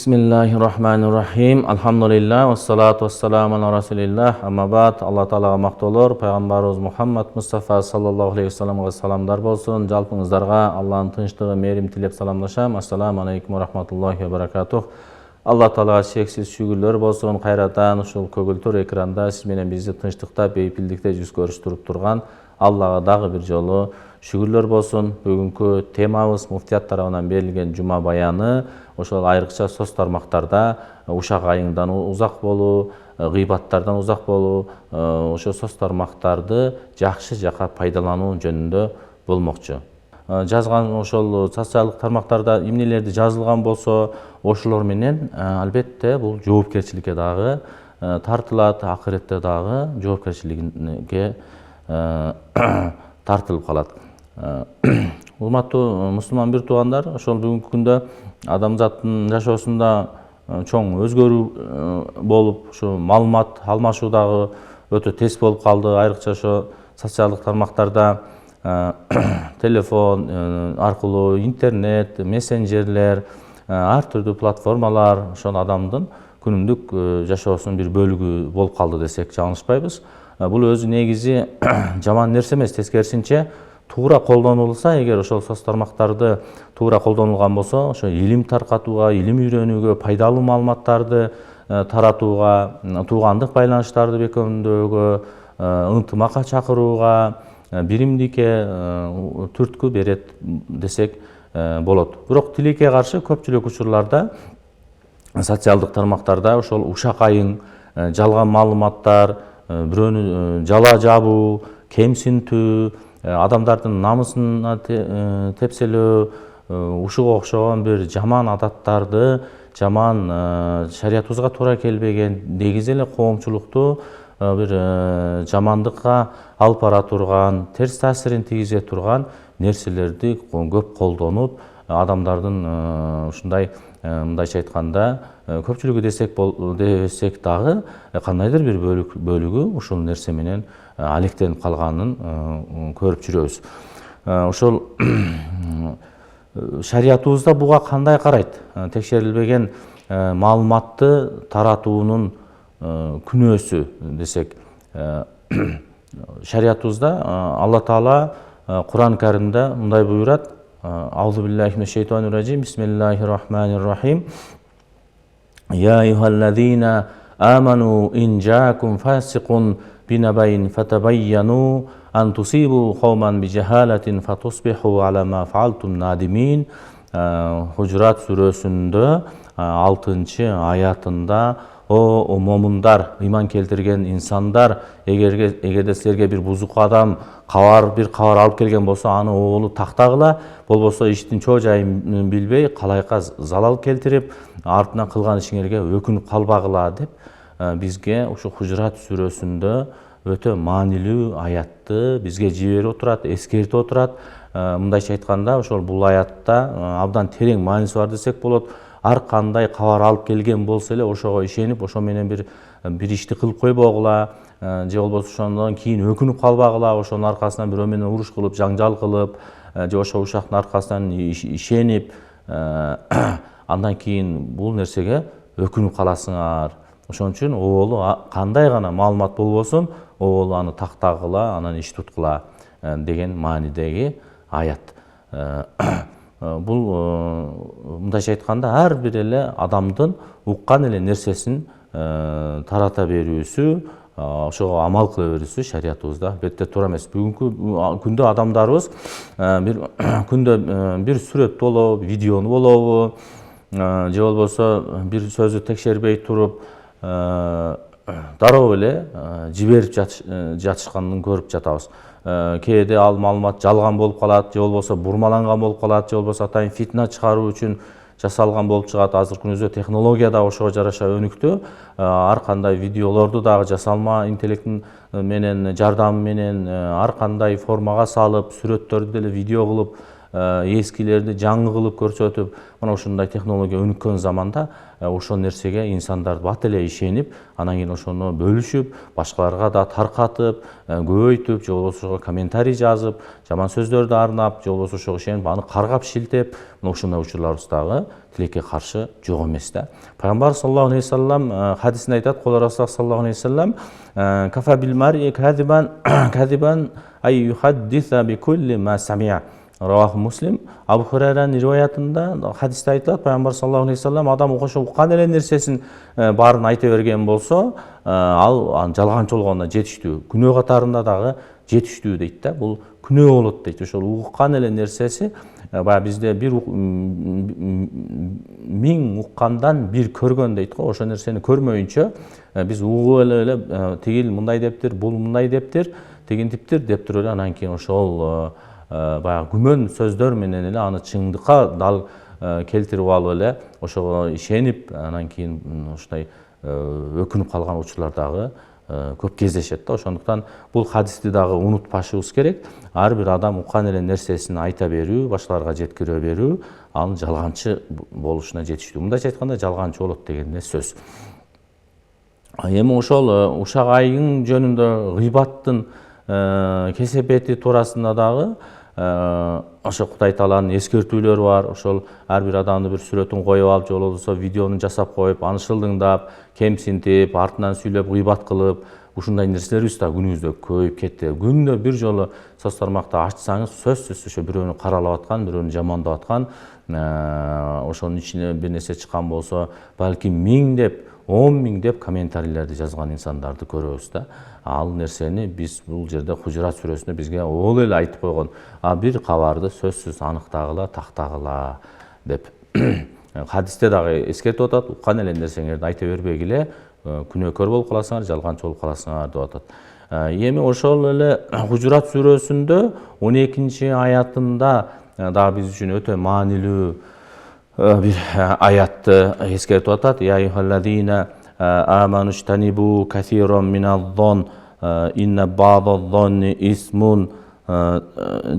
Bismillahirrahmanirrahim. Alhamdulillah, wassalatu wassalamu ala rasulillah. Amma ba'd, Allah Ta'alaga maqtoolor, Пайғамбарыбыз Muhammad Mustafa sallallahu aleyhi ve sellem'e salamlar bolsun. Жалпыңыздарга Allah'ın тынчтыгы, мээрим тилеп саламлашам. Ассаламу алейкум ва рахматуллахи ва баракатух. Allah Ta'alaga шексиз шүгүрлөр болсун. Кайрадан ушул көгүлтүр экранда сиз менен бизди тынчтыкта, бейпилдикте жүз көрүштүрүп турган Аллага дагы бир жолу шүгүрлөр болсун. Бүгүнкү темабыз муфтият тарабынан берилген жума баяны. Ошол айрыкча соц тармактарда ушак айыңдан узак болуу, гыйбаттардан узак болуу, ошо соц тармактарды жакшы жака пайдалануу жөнүндө болмокчу. Жазган ошол социалдык тармактарда эмнелерди жазылган болсо, ошолор менен албетте бул жоопкерчиликке дагы тартылат, акыретте дагы жоопкерчиликке тартылып калат. Урматтуу мусулман бир туугандар, ошол бүгүнкү күндө адамзаттын жашоосунда чоң өзгөрүү болуп, ушу маалымат алмашуу дагы өтө тез болуп калды. Айрыкча ошо социалдык тармактарда телефон аркылуу, интернет, мессенджерлер, ар түрдүү платформалар ошол адамдын күнүмдүк жашоосунун бир бөлүгү болуп калды десек жаңылышпайбыз. Бул өзү негизи жаман нерсе эмес, тескерисинче туура колдонулса, эгер ошол соц тармактарды туура колдонулган болсо, ошо илим таркатууга, илим үйрөнүүгө, пайдалуу маалыматтарды таратууга, туугандык байланыштарды бекемдөөгө, ынтымакка чакырууга, биримдикке түрткү берет десек болот. Бирок тилекке каршы көпчүлүк учурларда социалдык тармактарда ошол ушак айың, жалган маалыматтар, бирөөнү жала жабуу, кемсинтүү, адамдардын намысына тепселөө, ушуга окшогон бир жаман адаттарды, жаман шариятыбызга туура келбеген, негизи эле коомчулукту бир жамандыкка алып бара турган, терс таасирин тийгизе турган нерселерди көп колдонуп, адамдардын ушундай мындайча айтканда көпчүлүгү десек дагы кандайдыр бир бөлүгү ушул нерсе менен алектенип калганын көрүп жүрөбүз. Ошол шариятыбызда буга кандай карайт? Текшерилбеген маалыматты таратуунун күнөөсү десек, шариятыбызда Алла Таала Кур'ан Каримде мындай буйрат: Аузу биллахи минеш шейтанир раджим. Бисмиллахир рахманир рахим. Я айюхаллазина аману ин жаакум фасикун бинабаин фатабайяну ан тусибу кауман bijahalatin fatusbihu ala ma fa'altum nadimin. Хужурат сүрөсүндө 6-аятында: О момундар, ыйман келтирген инсандар, эгерде силерге бир бузук адам бир кабар алып келген болсо, аны оолу тактагыла, болбосо иштин чоо жайын билбей, калайка залал келтирип, артынан кылган ишиңерге өкүнүп калбагыла деп бизге ушу Хужурат сүрөсүндө өтө маанилүү аятты бизге жиберип отурат, эскертип отурат. Мындайча айтканда, ошол бул аятта абдан терең мааниси бар десек болот. Ар кандай кабар алып келген болсо эле ошого ишенип, ошо менен бир ишти кылып койбогула, же болбосо ошондон кийин өкүнүп калбагыла, ошонун аркасынан бирөө менен уруш кылып, жаңжал кылып, же ошо ушактын аркасынан ишенип, андан кийин бул нерсеге өкүнүп каласыңар. Ошон үчүн оолу кандай гана маалымат болбосун, оолу аны тактагыла, анан иш туткула деген маанидеги аят. Бул мындайча айтканда ар бир эле адамдын уккан эле нерсесин тарата берүүсү, ошого амал кыла берүүсү шариятыбызда албетте туура эмес. Бүгүнкү күндө адамдарыбыз бир күндө бир сүрөт болобу, видеону болобу, же болбосо бир сөздү текшербей туруп дароо эле жиберип жатышканын көрүп жатабыз. Кээде ал маалымат жалган болуп калат, же болбосо бурмаланган болуп калат, же болбосо атайын фитна чыгаруу үчүн жасалган болуп чыгат. Азыркы күнүбүздө технология да ошого жараша өнүктү. Ар кандай видеолорду дагы жасалма интеллекттин менен жардамы менен ар кандай формага салып, сүрөттөрдү деле видео кылып эскилерди жаңы кылып көрсөтүп, мына ушундай технология өнүккөн заманда ошол нерсеге инсандар бат эле ишенип, анан кийин ошону бөлүшүп, башкаларга да таркатып, көбөйтүп, же болбосо ошого комментарий жазып, жаман сөздөрдү арнап, же болбосо ошого ишенип аны каргап шилтеп, мына ушундай учурларыбыз дагы тилекке каршы жок эмес да. Пайгамбар саллаллаху алейхи вассалам хадисинде айтат, Кол Расул саллаллаху алейхи вассалам, кафа бил мар'i кадибан ай юхаддиса би кулли ма самиа. Раваху Муслим. Абу Хурайранын риwayatында хадисте айтылат, Пайгамбар саллаллаху алейхи вассалам адам ошо уккан эле нерсесин баарын айта берген болсо, ал жалганчы болгонуна жетиштүү, күнөө катарында дагы жетиштүү дейт да. Бул күнөө болот дейт. Ошол уккан эле нерсеси баягы бизде бир миң уккандан бир көргөн дейт го. Ошол нерсени көрмөйүнчө биз угуп эле тигил мындай дептир, бул мындай дептир, тигинтиптир деп туруп эле анан кийин ошол баягы күмөн сөздөр менен эле аны чындыкка дал келтирип алып эле ошого ишенип, анан кийин ушундай өкүнүп калган учурлар дагы көп кездешет да. Ошондуктан бул хадисти дагы унутпашыбыз керек. Ар бир адам уккан эле нерсесин айта берүү, башкаларга жеткире берүү, анын жалганчы болушуна жетиштүү. Мындайча айтканда жалганчы болот деген сөз. Эми ошол ушак айыгын жөнүндө гыйбаттын кесепети туурасында дагы ошо Кудай Тааланын эскертүүлөрү бар. Ошол ар бир адамдын бир сүрөтүн коюп алып, же болбосо видеону жасап коюп, аны шылдыңдап, кемсинтип, артынан сүйлөп, гыйбат кылып, ушундай нерселерибиз да күнүбүздө көбөйүп кетти. Күндө бир жолу соц тармакты ачсаңыз, сөзсүз ошо бирөөнү каралап аткан, бирөөнү жамандап аткан, ошонун ичине бир нерсе чыккан болсо, балким миңдеп, 10 миң деп комментарийлерди жазган инсандарды көрөбүз да. Ал нерсени биз бул жерде Хужурат сүрөсүндө бизге ол эле айтып койгон. Бир кабарды сөзсүз аныктагыла, тактагыла деп. Хадисте дагы эскертип атат, уккан эле нерсеңерди айта бербегиле, күнөөкөр болуп каласыңар, жалганчы болуп каласыңар деп атат. Эми ошол эле Хужурат сүрөсүндө 12-чи аятында дагы биз үчүн өтө маанилүү bir ayatты эскертип атат. Я айюхаллазина аману штанибу касиран миназ-зон инна ба'даз-зонни исмун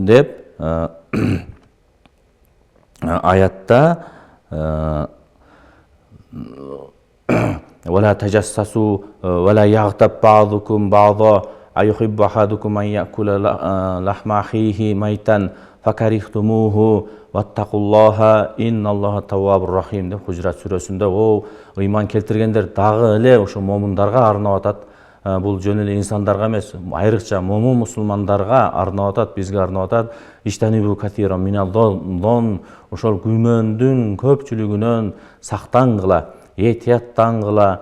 деп аятта вала тажассасу вала ягтаб ба'дукум ба'да айюхиббу ахадукум ан якула лахма ахихи майтан факарихтумуху ваттакуллаха инналлаха таввабур рахим деп Хужурат сүрөсүндө ыйман келтиргендер дагы эле ошо момундарга арнап атат. Бул жөн эле инсандарга эмес, айрыкча момун мусулмандарга арнап атат, бизге арнап атат. Иштанибу катиран миназ-зон, ошол күмөндүн көпчүлүгүнөн сактангыла, этияттангыла.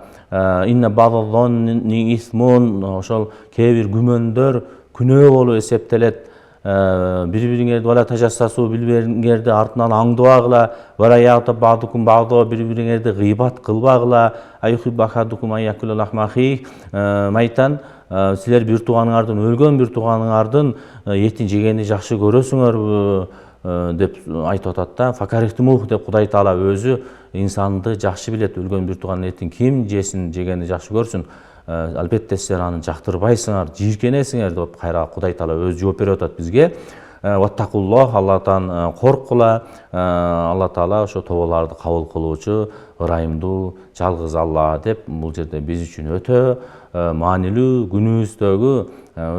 Инна ба'даз-зонни исмун, ошол кээ бир күмөндөр күнөө болуп эсептелет. Бири-бириңерди вала тажассасу, бири-бириңерди артынан аңдыбагыла, вала ягтаб ба'дукум ба'да, бири-бириңерди гыйбат кылбагыла, айюхиббу ахадукум ан якула лахма ахихи майтан, силер бир тууганыңардын, өлгөн бир тууганыңардын этин жегенди жакшы көрөсүңөрбү деп айтып атат да. Факарихтумух деп Кудай Таала өзү инсанды жакшы билет, өлгөн бир тууганын этин ким жесин, жегенди жакшы көрсүн. Албетте силер аны жактырбайсыңар, жийиркенесиңер деп кайра Кудай Таала өзү жооп берип атат бизге. Ваттакуллах, Аллахтан коркула. Алла Таала ошо тоболарды кабыл кылуучу ырайымдуу жалгыз Алла деп бул жерде биз үчүн өтө маанилүү, күнүбүздөгү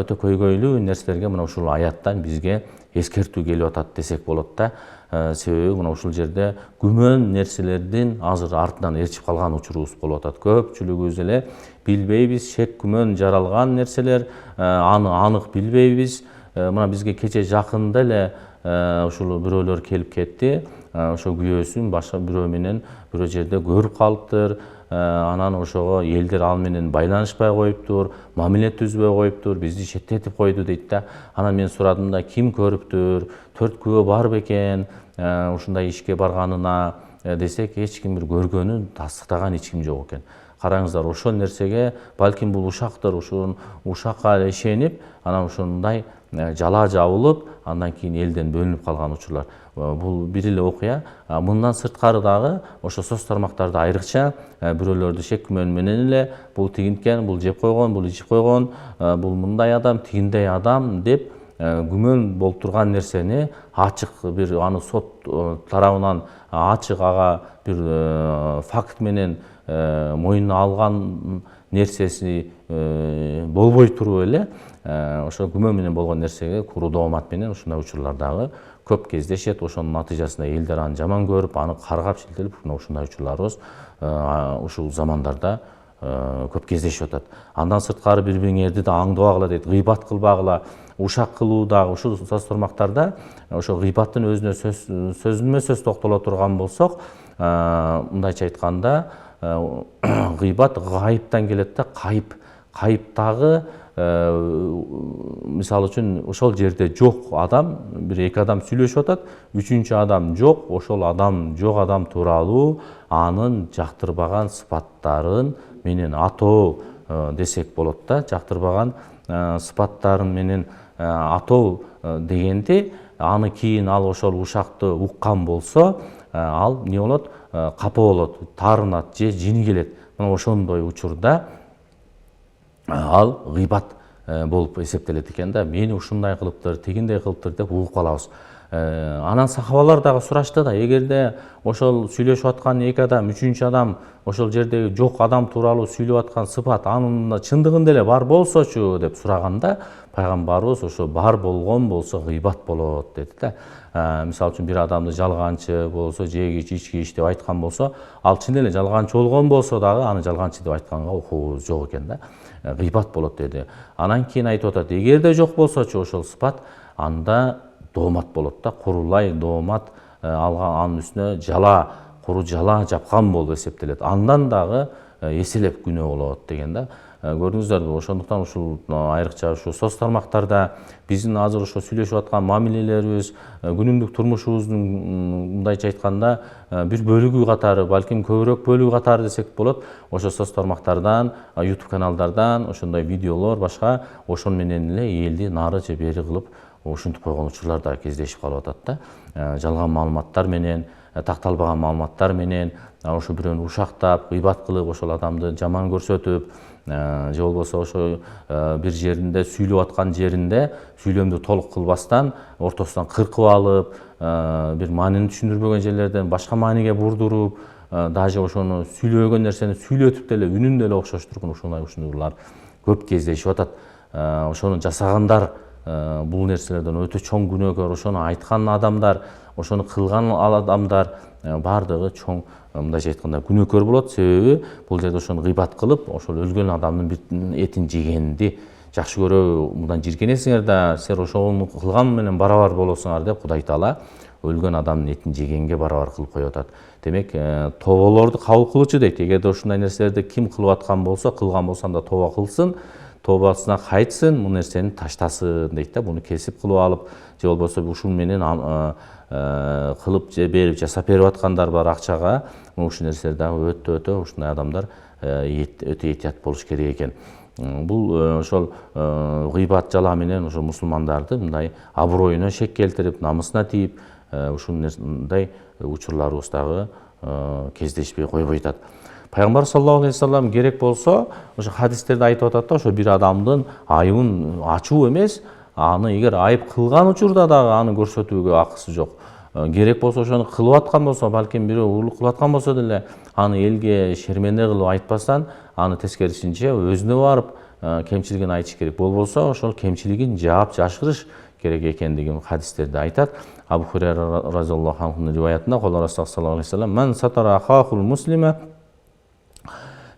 өтө көйгөйлүү нерселерге мына ушул аяттан бизге эскертүү келип атат десек болот да. Себеби мына ушул жерде күмөн нерселердин азыр артынан ээрчип калган учурубуз болуп атат. Көпчүлүгүбүз эле билбейбиз, шек күмөн жаралган нерселер, аны анык билбейбиз. Мына бизге кече жакында эле ушул бирөөлөр келип кетти. Ошо күйөөсүн башка бирөө менен бирөө жерде көрүп калыптыр. Анан ошого элдер ал менен байланышпай коюптур, мамиле түзбөй коюптур, бизди четтетип койду дейт да. Анан мен сурадым да, ким көрүптүр, 4 күбө бар бекен ушундай ишке барганына десек, эч ким бир көргөнүн тастыктаган эч ким жок экен. Караңыздар, ошол нерсеге балким бул ушактыр, ушун ушакка ишенип, анан ушундай жала жабылып, андан кийин элден бөлүнүп калган учурлар. Бул бир эле окуя. Мындан сырткары дагы ошо соц тармактарда айрыкча бирөөлөрдү шек күмөн менен эле бул тигинткен, бул жеп койгон, бул ичип койгон, бул мындай адам, тигиндей адам деп күмөн болуп турган нерсени ачык бир аны сот тарабынан ачык ага бир факт менен мойнуна алган нерсеси болбой туруп эле ошо күмөн менен болгон нерсеге куру доомат менен ушундай учурлар дагы көп кездешет. Ошонун натыйжасында элдер аны жаман көрүп, аны каргап шилтелип, ушундай учурларыбыз ушул замандарда көп кездешип атат. Андан сырткары бири-бириңерди да аңдыбагыла дейт, гыйбат кылбагыла, ушак кылуу дагы ушул сөз тармактарда ошо гыйбаттын өзүнө сөзүнмө сөз токтоло турган болсок, мындайча айтканда гыйбат гайыптан келет да, кайыптагы мисалы үчүн ошол жерде жок адам, бир эки адам сүйлөшүп атат, үчүнчү адам жок, ошол адам жок адам тууралуу анын жактырбаган сыпаттарын менен атоо десек болот да. Жактырбаган сыпаттарын менен атоо дегенде аны кийин ал ошол ушакты уккан болсо, ал эмне болот? Капа болот, таарынат же жини келет. Мына ошондой учурда ал гыйбат болуп эсептелет экен да. Мени ушундай кылыптыр, тигиндей кылыптыр деп угуп калабыз. Анан сахабалар дагы сурашты да, эгерде ошол сүйлөшүп аткан эки адам, үчүнчү адам ошол жердеги жок адам тууралуу сүйлөп аткан сыпат анын чындыгында эле бар болсочу деп сураганда, пайгамбарыбыз ошо бар болгон болсо гыйбат болот деди да. Мисалы үчүн бир адамды жалганчы болсо, жегич, ичкич деп айткан болсо, ал чын эле жалганчы болгон болсо дагы аны жалганчы деп айтканга укуубуз жок экен да. Гыйбат болот деди. Анан кийин айтып атат, эгерде жок болсочу ошол сыпат, анда доомат болот да, курулай доомат алган, анын үстүнө жала, куру жала жапкан болуп эсептелет. Андан дагы эселеп күнөө болот деген да. Көрдүңүздөрбү? Ошондуктан ушул айрыкча ушу соц тармактарда биздин азыр ошо сүйлөшүп аткан мамилелерибиз, күнүмдүк турмушубуздун мындайча айтканда бир бөлүгү катары, балким көбүрөөк бөлүгү катары десек болот, ошо соц тармактардан, YouTube каналдардан ошондой видеолор башка ошон менен эле элди нары же бери кылып ушинтип койгон учурлар да кездешип калып атат да. Жалган маалыматтар менен, такталбаган маалыматтар менен ошо бирөөнү ушактап, гыйбат кылып, ошол адамды жаман көрсөтүп, же болбосо ошо бир жеринде сүйлөп аткан жеринде сүйлөмдү толук кылбастан ортосунан кыркып алып, бир маанини түшүндүрбөгөн жерлерден башка мааниге бурдуруп, даже ошону сүйлөгөн нерсени сүйлөтүп деле үнүн деле окшоштурган ушундай учурлар көп кездешип атат. Ошону жасагандар бул нерселерден өтө чоң күнөөкөр, ошону айткан адамдар, ошону кылган адамдар бардыгы чоң мындайча айтканда күнөөкөр болот. Себеби бул жерде ошону гыйбат кылып, ошол өлгөн адамдын этин жегенди жакшы көрөбү, мындан жиркенесиңер да, силер ошону кылган менен барабар болосуңар деп Кудай Таала өлгөн адамдын этин жегенге барабар кылып коюп атат. Демек, тоболорду кабыл кылуучу дейт. Эгерде ушундай нерселерди ким кылып аткан болсо, кылган болсо анда тоба кылсын, тобасына кайтсын, бул нерсени таштасын дейт да. Буну кесип кылып алып, же болбосо ушул менен кылып же берип жасап берип аткандар бар акчага. Ушул нерселер дагы өтө ушундай адамдар өтө этият болуш керек экен. Бул ошол гыйбат жала менен ошо мусулмандарды мындай аброюна шек келтирип, намысына тийип, ушундай учурларыбыз дагы кездешпей койбой атат. Пайгамбар саллаллаху алейхи вассалам керек болсо, ошо хадистерде айтып атат да, ошо бир адамдын айыбын ачуу эмес, аны эгер айып кылган учурда дагы аны көрсөтүүгө акысы жок. Керек болсо ошону кылып аткан болсо, балким бирөө урлук кылып аткан болсо деле, аны элге шерменде кылып айтпастан, аны тескерисинче өзүнө барып кемчилигин айтыш керек. Болбосо ошол кемчилигин жаап жашырыш керек экендигин хадистерде айтат. Абу Хурайра разияллаху анхунун риваятында Кол Расул саллаллаху алейхи вассалам: "Ман сатара ахахул муслима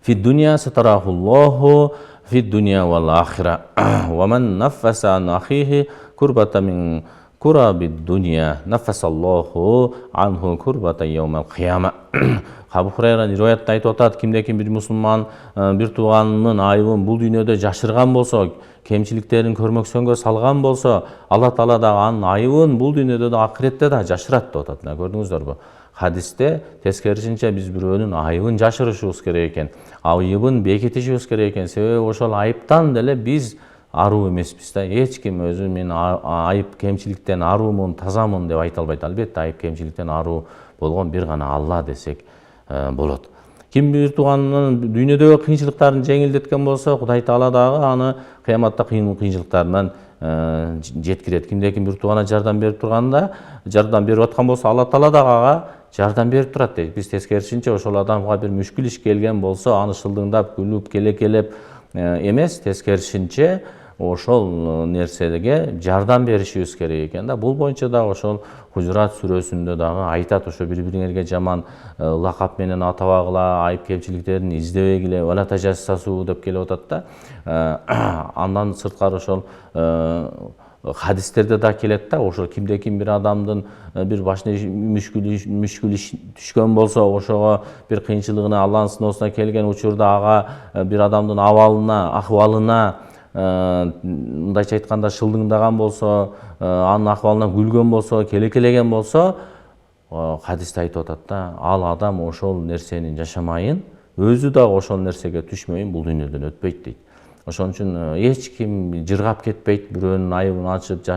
фи дунья сатарахуллаху фи дунья вал ахира. Ва ман наффаса ан ахихи курбата мин кураби дунья наффасаллаху анху курбата яумал кияма." Абу Хурайра риваятта айтып атат, кимде-ким бир мусулман бир тууганынын айыбын бул дүйнөдө жашырган болсо, кемчиликтерин көрмөксөнгө салган болсо, Алла Таала дагы анын айыбын бул дүйнөдө да акыретте да жашырат деп атат. Көрдүңүздөрбү? Хадисте тескерисинче биз бирөөнүн айыбын жашырышыбыз керек экен, айыбын бекитишибиз керек экен. Себеби ошол айыптан деле биз аруу эмеспиз да. Эч ким өзү мен айып кемчиликтен аруумун, тазамын деп айта албайт. Албетте айып кемчиликтен аруу болгон бир гана Алла десек болот. Ким бир тууганынын дүйнөдөгү кыйынчылыктарын жеңилдеткен болсо, Кудай Таала дагы аны кыяматта кыйынчылыктарынан жеткирет. Кимде-ким бир туугана жардам берип турганда, жардам берип аткан болсо, Алла Таала дагы ага жардам берип турат дейт. Биз тескерисинче ошол адамга бир мүшкүл иш келген болсо, аны шылдыңдап, күлүп, келекелеп эмес, тескерисинче ошол нерсеге жардам беришибиз керек экен да. Бул боюнча дагы ошол Хужурат сүрөсүндө дагы айтат, ошо бири-бириңерге жаман лакап менен атабагыла, айып кемчиликтерин издебегиле, вала тажассасу деп келип атат да. Андан сырткары ошол хадистерде да келет да, ошол кимде-ким бир адамдын бир башына мүшкүл иш түшкөн болсо, ошого бир кыйынчылыгына, Алланын сыноосуна келген учурда ага бир адамдын ахыбалына мындайча айтканда шылдыңдаган болсо, анын акыбалынан күлгөн болсо, келекелеген болсо, хадисте айтып атат да, ал адам ошол нерсени жашамайын, өзү дагы ошол нерсеге түшмөйүн, бул дүйнөдөн өтпөйт дейт. Ошон үчүн эч ким жыргап кетпейт, бирөөнүн айыбын ачып,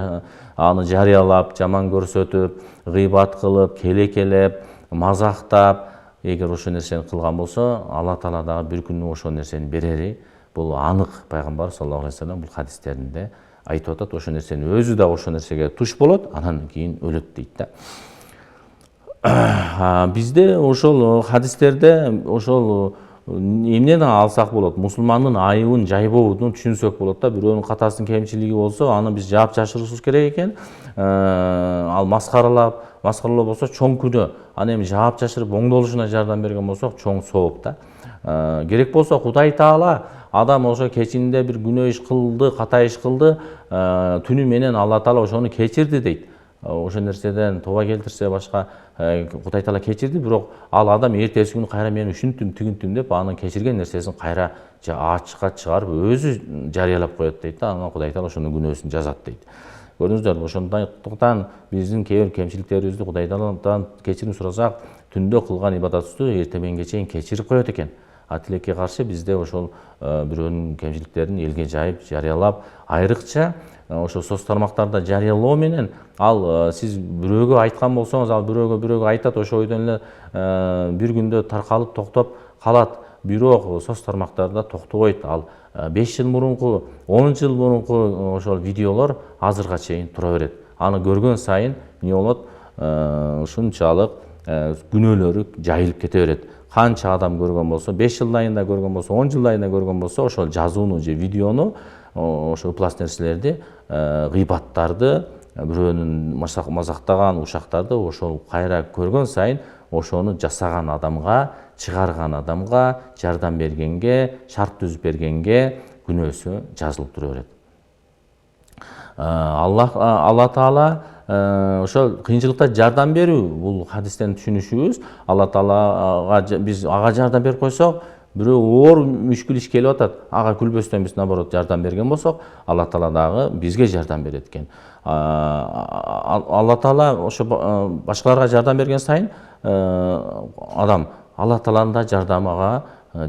аны жарыялап, жаман көрсөтүп, гыйбат кылып, келекелеп, мазактап, эгер ошол нерсени кылган болсо, Алла Таала дагы бир күнү ошол нерсени берери. Бул анык. Пайгамбар саллаллаху алейхи вассалам бул хадистеринде айтып атат. Ошол нерсени өзү да ошол нерсеге туш болот, анан кийин өлөт дейт да. Бизде ошол хадистерде ошол эмнени алсак болот? Мусулмандын айыбын жайбоодун түшүнсөк болот да. Бирөөнүн катасын кемчилиги болсо, аны биз жаап жашырышыбыз керек экен. Ал маскаралоо болсо чоң күнөө. Аны эми жаап жашырып оңдолушуна жардам берген болсок, чоң сооп да. Керек болсо Кудай Таала адам ошо кечинде бир күнөө иш кылды, ката иш кылды, түнү менен Алла Таала ошону кечирди дейт. Ошол нерседен тоба келтирсе башка Кудай Таала кечирди, бирок ал адам эртеси күнү кайра мен ушинттим, тигинтим деп анын кечирген нерсесин кайра ачыкка чыгарып өзү жарыялап коет дейт да. Анан Кудай Таала ошонун күнөөсүн жазат дейт. Көрдүңүздөр, ошондуктан биздин кээ бир кемчиликтерибизди Кудай Тааладан кечирим сурасак, түндө кылган ибадатыбызды эртең мененге чейин кечирип коет экен. Тилекке каршы бизде ошол бирөөнүн кемчиликтерин элге жайып, жарыялап, айрыкча ошо соц тармактарда жарыялоо менен ал сиз бирөөгө айткан болсоңуз, ал бирөөгө айтат, ошо бойдон эле бир күндө таркалып токтоп калат. Бирок соц тармактарда токтобойт. Ал 5 жыл мурунку, 10 жыл мурунку ошол видеолор азырга чейин тура берет. Аны көргөн сайын эмне болот? Ушунчалык күнөөлөрү жайылып кете берет. Канча адам көргөн болсо, 5 жылдайында көргөн болсо, 10 жылдайында көргөн болсо, ошол жазууну же видеону, ошо ыплас нерселерди, гыйбаттарды, бирөөнүн мазактаган ушактарды ошол кайра көргөн сайын ошону жасаган адамга, чыгарган адамга, жардам бергенге, шарт түзүп бергенге күнөөсү жазылып тура берет. Алла Таала ошол кыйынчылыкта жардам берүү, бул хадистен түшүнүшүбүз. Алла Таалага биз ага жардам берип койсок, бирөө оор мүшкүл иш келип атат, ага күлбөстөн биз наоборот жардам берген болсок, Алла Таала дагы бизге жардам берет экен. Алла Таала ошо башкаларга жардам берген сайын адам Алла Тааланын да жардамы ага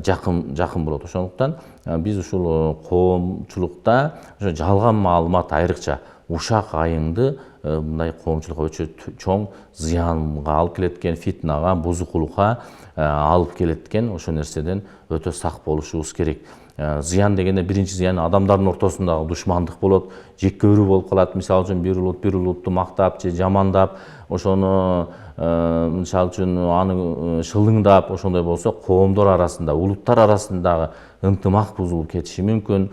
жакын болот. Ошондуктан биз ушул коомчулукта ошо жалган маалымат, айрыкча ушак айыңды мындай коомчулукка өчө чоң зыянга алып келет экен, фитнага, бузукулукка алып келет экен. Ошол нерседен өтө сак болушубуз керек. Зыян дегенде биринчи зыян адамдардын ортосундагы душмандык болот, жек көрүү болуп калат. Мисалы үчүн бир улутту мактап же жамандап, ошону мисалы үчүн аны шылдыңдап, ошондой болсо коомдор арасында, улуттар арасындагы ынтымак бузулуп кетиши мүмкүн,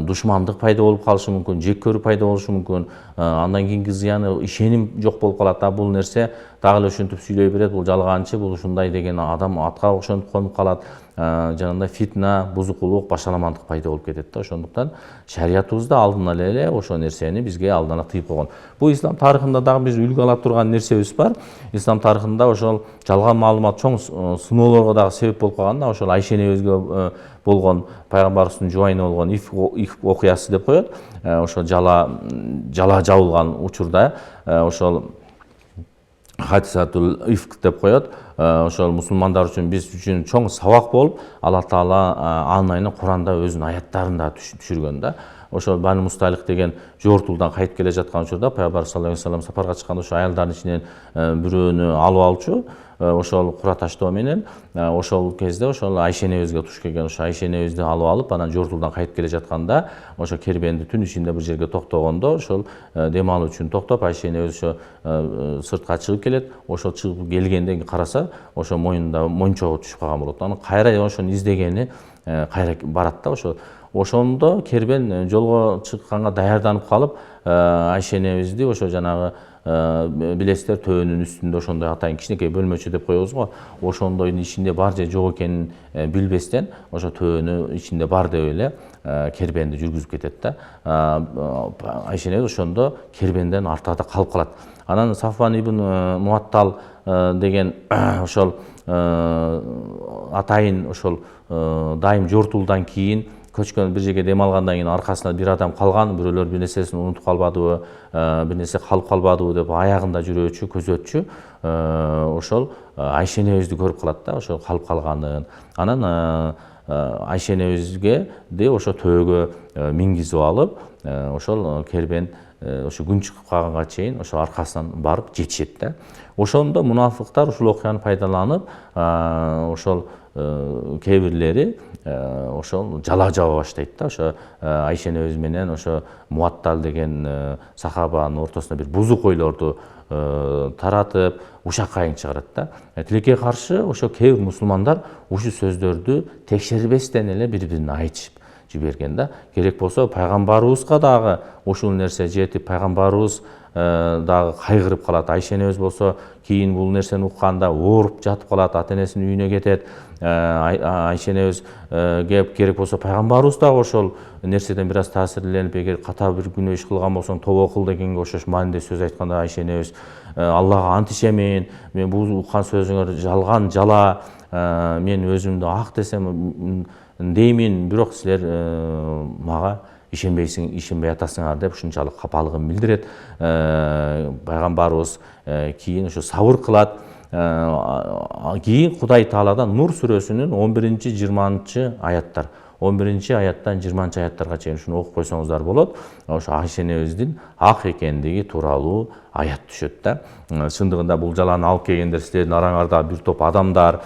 душмандык пайда болуп калышы мүмкүн, жек көрүү пайда болушу мүмкүн. Андан кийинки зыяны ишеним жок болуп калат. Бул нерсе дагы эле ушинтип сүйлөй берет, бул жалганчы, бул ушундай деген адам атка ошентип конуп калат. Жанагындай фитна, бузукулук, башаламандык пайда болуп кетет да. Ошондуктан шариятыбызда алдынан эле ошол нерсени бизге алдынан тыйып койгон. Бул ислам тарыхында дагы биз үлгү ала турган нерсебиз бар. Ислам тарыхында ошол жалган маалымат чоң сыноолорго дагы себеп болуп калган да. Ошол Айша энебизге болгон пайгамбарыбыздын жубайына болгон ифк окуясы деп коет. Ошол жала жабылган учурда ошол хадисатул ифк деп коет. Ошол мусулмандар үчүн, биз үчүн чоң сабак болуп, Алла Таала анын айына Куранда өзүнүн аяттарында түшүргөн да. Ошол Бани Мусталик деген жортулдан кайтып келе жаткан учурда пайгамбар саллаллаху алейхи вассалам сапарга чыкканда ошо аялдардын ичинен бирөөнү алып алчу, ошол кура таштоо менен ошол кезде ошол Айше энебизге туш келген. Ошо Айше энебизди алып алып, анан жортулдан кайтып келе жатканда ошо кербенди түн ичинде бир жерге токтогондо ошол дем алуу үчүн токтоп, Айше энебиз ошо сыртка чыгып келет. Ошол чыгып келгенден кийин караса, ошо мойнунда мончого түшүп калган болот. Анан кайра ошону издегени кайра барат да. Ошондо кербен жолго чыкканга даярданып калып, Айше энебизди ошо жанагы билесиздер, төбөнүн үстүндө ошондой атайын кичинекей бөлмөчө деп коебуз го. Ошондойдун ичинде бар же жок экенин билбестен, ошо төбөнүн ичинде бар деп эле кербенди жүргүзүп кетет да. Айше энебиз ошондо кербенден артада калып калат. Анан Сафван ибн Муаттал деген ошол атайын ошол дайым жортулдан кийин көчкөн, бир жерге дем алгандан кийин аркасында бир адам калган, бирөөлөр бир нерсесин унутуп калбадыбы, бир нерсе калып калбадыбы деп аягында жүрүүчү, көзөтчү ошол Айше энебизди көрүп калат да, ошол калып калганын. Анан Айше энебизге ошо төбөгө мингизип алып, ошол кербен ошо күн чыгып калганга чейин ошо аркасынан барып жетишет да. Ошондо мунафыктар ушул окуяны пайдаланып, ошол кээ ошол жала жаба баштайт да. Ошо Айше энебиз менен ошо Муаттал деген сахабанын ортосуна бир бузук ойлорду таратып, ушак кайың чыгарат да. Тилекке каршы ошо кээ бир мусулмандар ушул сөздөрдү текшербестен эле бири-бирине айтышып жиберген да. Керек болсо пайгамбарыбызга дагы ушул нерсе жетип, пайгамбарыбыз дагы кайгырып калат. Айше энебиз болсо кийин бул нерсени укканда ооруп жатып калат, ата энесинин үйүнө кетет. Айше энебиз керек болсо пайгамбарыбыз дагы ошол нерседен бир аз таасирленип, эгер ката бир күнөө иш кылган болсоң тобо кыл дегенге окшош маанидеги сөз айтканда Айше энебиз Аллага ант ичемин, мен бул уккан сөзүңөр жалган, жала, мен өзүмдү ак десем деймин, бирок силер мага ишенбей атасыңар деп ушунчалык капалыгын билдирет. Пайгамбарыбыз кийин ушу сабыр кылат. Кийин Кудай Тааладан Нур сүрөсүнүн 11-20 аяттар, 11-аяттан 20 аяттарга чейин ушуну окуп койсоңуздар болот. Ошо Айше энебиздин ак экендиги тууралуу аят түшөт да. Чындыгында бул жаланы алып келгендер силердин араңарда бир топ адамдар,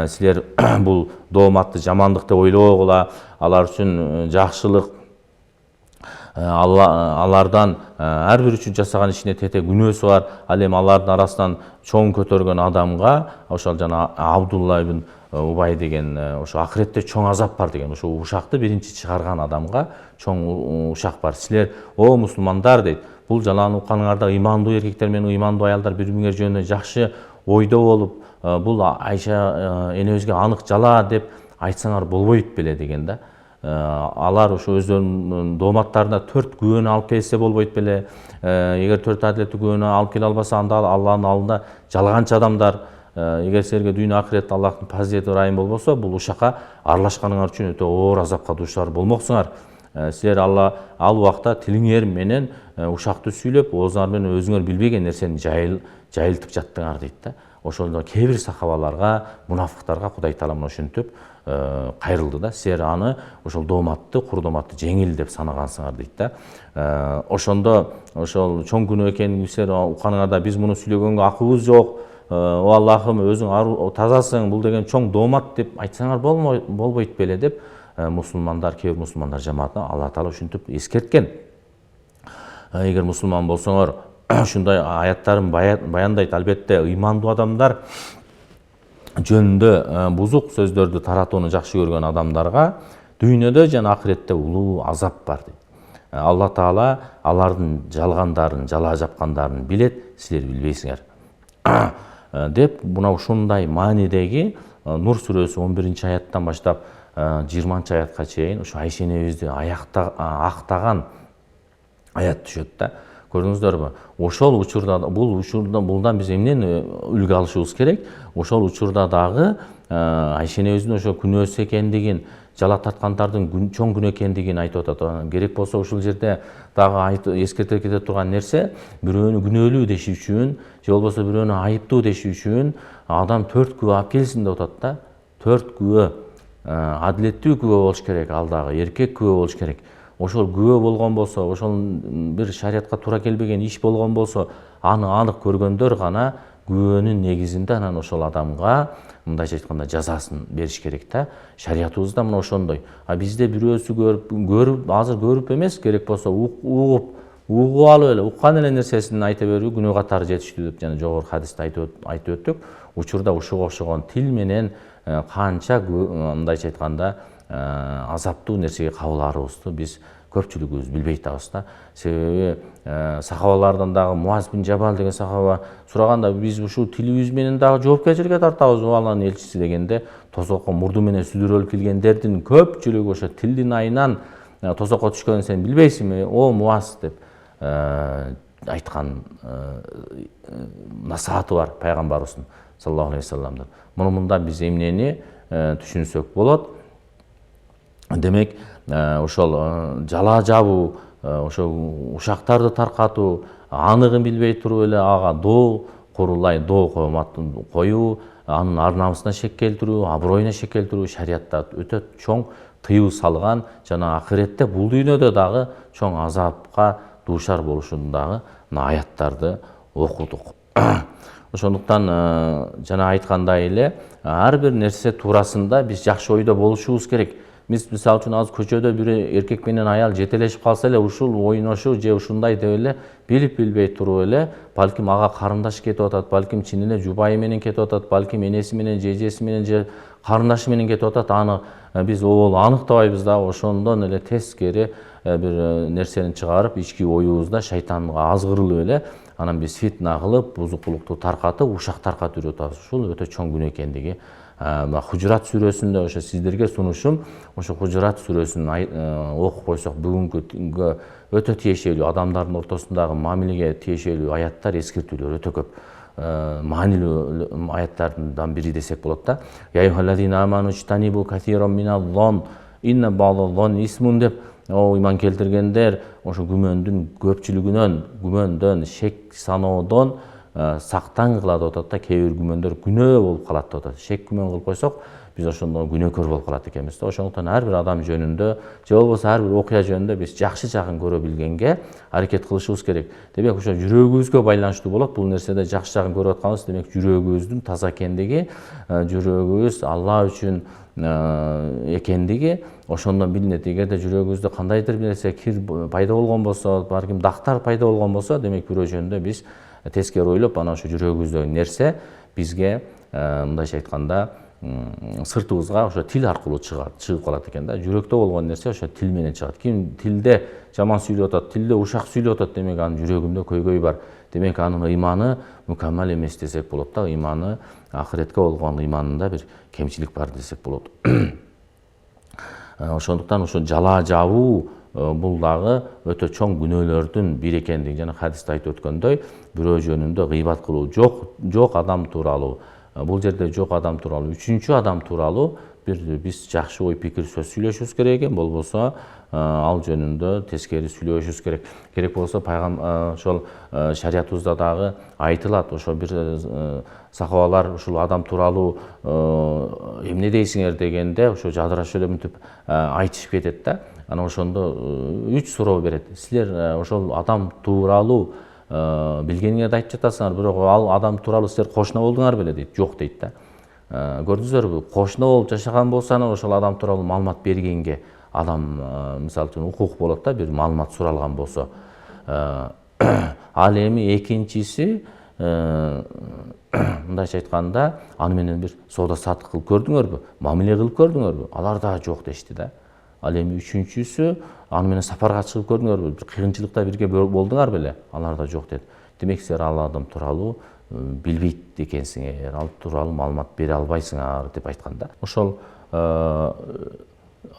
силер бул дооматты жамандык деп ойлобогула, алар үчүн жакшылык, алардан ар бир үчүн жасаган ишине тете күнөөсү бар. Ал эми алардын арасынан чоң көтөргөн адамга, ошол жана Абдулла ибн Убай деген ошо акыретте чоң азап бар деген, ошо ушакты биринчи чыгарган адамга чоң ушак бар. Силер, о мусулмандар дейт, бул жаланы укканыңарда ыймандуу эркектер менен ыймандуу аялдар бири-бириңер жөнүндө жакшы ойдо болуп, бул Айша энебизге анык жала деп айтсаңар болбойт беле деген да. Алар ошо өздөрүнүн дооматтарына 4 күбөнү алып келсе болбойт беле? Эгер 4 адилеттүү күбөнү алып келе албаса, анда Алланын алдында жалганчы адамдар. Эгер силерге дүйнө акырет Аллахтын фазилети ырайым болбосо, бул ушакка аралашканыңар үчүн өтө оор азапка дуушар болмоксуңар. Силер ал убакта тилиңер менен ушакты сүйлөп, оозуңар менен өзүңөр билбеген нерсени жайылтып жаттыңар дейт да. Ошондо кээ бир сахабаларга, мунафыктарга Кудай Таала мына ошентип кайрылды да. Силер аны ошол дооматты, кур дооматты жеңил деп санагансыңар дейт да. Ошондо ошол чоң күнөө экенин силер укканыңарда биз муну сүйлөгөнгө акыбыз жок. О Аллахым, өзүң тазасың, бул деген чоң доомат деп айтсаңар болбойт беле деп мусулмандар, кээ бир мусулмандар жамаатына Алла Таала ушинтип эскерткен. Эгер мусулман болсоңор, ушундай аяттарын баяндайт. Албетте ыймандуу адамдар жөнүндө бузук сөздөрдү таратууну жакшы көргөн адамдарга дүйнөдө жана акыретте улуу азап бар дейт. Алла Таала алардын жалгандарын, жала жапкандарын билет, силер билбейсиңер деп, мына ушундай маанидеги Нур сүрөсү 11-аяттан баштап 20-аятка чейин ушу Айше энебизди актаган аят түшөт да. Көрдүңүздөрбү? Ошол учурда булдан биз эмнени үлгү алышыбыз керек? Ошол учурда дагы Айше энебиздин ошо күнөөсү экендигин, жала тарткандардын чоң күнөө экендигин айтып атат. Керек болсо ушул жерде дагы эскерте кете турган нерсе, бирөөнү күнөөлүү деши үчүн, же болбосо бирөөнү айыптуу деши үчүн адам 4 күбө алып келсин деп атат да. 4 күбө, адилеттүү күбө болуш керек, ал дагы эркек күбө болуш керек. Ошол күбө болгон болсо, ошол бир шариатка туура келбеген иш болгон болсо, аны анык көргөндөр гана күбөнүн негизинде анан ошол адамга мындайча айтканда жазасын бериш керек да. Шариятыбызда мына ошондой. А бизде бирөөсү көрүп азыр көрүп эмес, керек болсо угуп алып эле уккан эле нерсесин айта берүү күнөө катары жетиштүү деп жана жогорку хадисте айтып өттүк. Учурда ушуга окшогон тил менен канча мындайча айтканда азаптуу нерсеге кабылаарыбызды биз көпчүлүгүбүз билбей атабыз да. Себеби сахабалардан дагы Муаз бин Жабал деген сахаба сураганда биз ушул тилибиз менен дагы жоопкерчиликке тартабыз Алланын элчиси дегенде, тозокко мурду менен сүдүрөлүп келгендердин көпчүлүгү ошо тилдин айынан тозокко түшкөнүн сен билбейсиңби, о Муаз деп айткан насааты бар пайгамбарыбыздын саллаллаху алейхи вассаламдын. Мында биз эмнени түшүнсөк болот? Демек, ошол жала жабуу, ошол ушактарды таркатуу, аныгын билбей туруп эле ага доо курулай, доо коюу, анын ар намысына шек келтирүү, аброюна шек келтирүү шариятта өтө чоң тыюу салган, жана акыретте бул дүйнөдө дагы чоң азапка дуушар болушун дагы аяттарды окудук. Ошондуктан жана айткандай эле ар бир нерсе туурасында биз жакшы ойдо болушубуз керек. Биз мисалы үчүн азыр көчөдө бир эркек менен аял жетелешип калса эле ушул ойношуу же ушундай деп эле билип билбей туруп эле балким ага карындаш кетип атат, балким чын эле жубайы менен кетип атат, балким энеси менен же эжеси менен же карындашы менен кетип атат. Аны биз аныктабайбыз да, ошондон эле тескери бир нерсени чыгарып ички оюбузда шайтанга азгырылып эле анан биз фитна кылып, бузукулукту таркатып, ушак таркатып жүрүп атабыз. Ушул өтө чоң күнөө экендиги. Хужурат сүрөсүндө ошо сиздерге сунушум, ошо Хужурат сүрөсүн окуп койсок бүгүнкү күнгө өтө тиешелүү, адамдардын ортосундагы мамилеге тиешелүү аяттар, эскертүүлөр өтө көп. Маанилүү аяттардан бири десек болот да. Я айюхаллазина аману ичтанибу касиран миназ-зон инна ба'даз-зон исмун деп, ыйман келтиргендер, ошо күмөндүн көпчүлүгүнөн, күмөндөн, шек саноодон сактангыла деп атат да. Кээ бир күмөндөр күнөө болуп калат деп атат. Шек күмөн кылып койсок, биз ошондон күнөөкөр болуп калат экенбиз да. Ошондуктан ар бир адам жөнүндө же болбосо ар бир окуя жөнүндө биз жакшы жагын көрө билгенге аракет кылышыбыз керек. Демек ошо жүрөгүбүзгө байланыштуу болот. Бул нерседе жакшы жагын көрүп атканыбыз, демек жүрөгүбүздүн таза экендиги, жүрөгүбүз Алла үчүн экендиги ошондон билинет. Эгерде жүрөгүбүздө кандайдыр бир нерсе кир пайда болгон болсо, балким дактар пайда болгон болсо, демек бирөө жөнүндө биз тескери ойлоп, анан ошо жүрөгүбүздөгү нерсе бизге мындайча айтканда сыртыбызга ошо тил аркылуу чыгып калат экен да. Жүрөктө болгон нерсе ошо тил менен чыгат. Ким тилде жаман сүйлөп атат, тилде ушак сүйлөп атат, демек анын жүрөгүндө көйгөй бар. Демек анын ыйманы мүкәммәл эмес десек болот да. Ыйманы, акыретке болгон ыйманында бир кемчилик бар десек болот. Ошондуктан ошо жала жабуу бул дагы өтө чоң күнөөлөрдүн бири экендиги жана хадисте айтып өткөндөй, бирөө жөнүндө гыйбат кылуу, жок адам тууралуу, бул жерде жок адам тууралуу, үчүнчү адам тууралуу биз жакшы ой пикир сөз сүйлөшүбүз керек экен, болбосо ал жөнүндө тескери сүйлөшүбүз керек. Керек болсо ошол шариятыбызда дагы айтылат, ошо бир сахабалар ушул адам тууралуу эмне дейсиңер дегенде, ошо жадырашып эле мынтип айтышып кетет да. Анан ошондо 3 суроо берет. Силер ошол адам тууралуу билгениңерди айтып жатасыңар, бирок ал адам тууралуу силер кошуна болдуңар беле дейт. Жок дейт да. Көрдүңүзбү, кошуна болуп жашаган болсо анан ошол адам тууралуу маалымат бергенге адам мисалы үчүн укук болот да, бир маалымат суралган болсо. Ал эми экинчиси мындайча айтканда аны менен бир соода саттык кылып көрдүңөрбү, мамиле кылып көрдүңөрбү? Алар дагы жок дешти да. Ал эми үчүнчүсү аны менен сапарга чыгып көрдүңөрбү, бир кыйынчылыкта бирге болдуңар беле? Алар да жок деді. Демек силер ал адам тууралуу билбейт экенсиңер, ал тууралуу маалымат бере албайсыңар деп айтканда. Ошол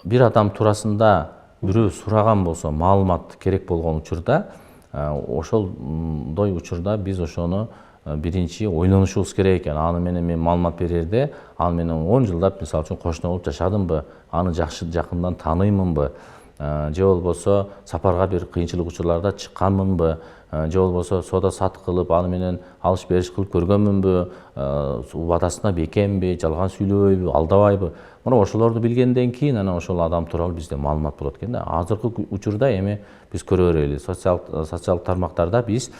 бир адам туурасында бирөө сураган болсо, маалымат керек болгон учурда, ошолдой учурда биз ошону биринчи ойлонушубуз керек экен. Аны менен мен маалымат берерде, аны менен 10 жылдап мисалы үчүн кошуна болуп жашадымбы, аны жакшы жакындан тааныймынбы, же болбосо сапарга бир кыйынчылык учурларда чыкканмынбы, же болбосо соода сатык кылып аны менен алыш бериш кылып көргөнмүнбү, убадасына бекемби, жалган сүйлөбөйбү, алдабайбы, мына ошолорду билгенден кийин анан ошол адам тууралуу бизде маалымат болот экен да. Азыркы учурда эми биз көрө берели, социалдык тармактарда биз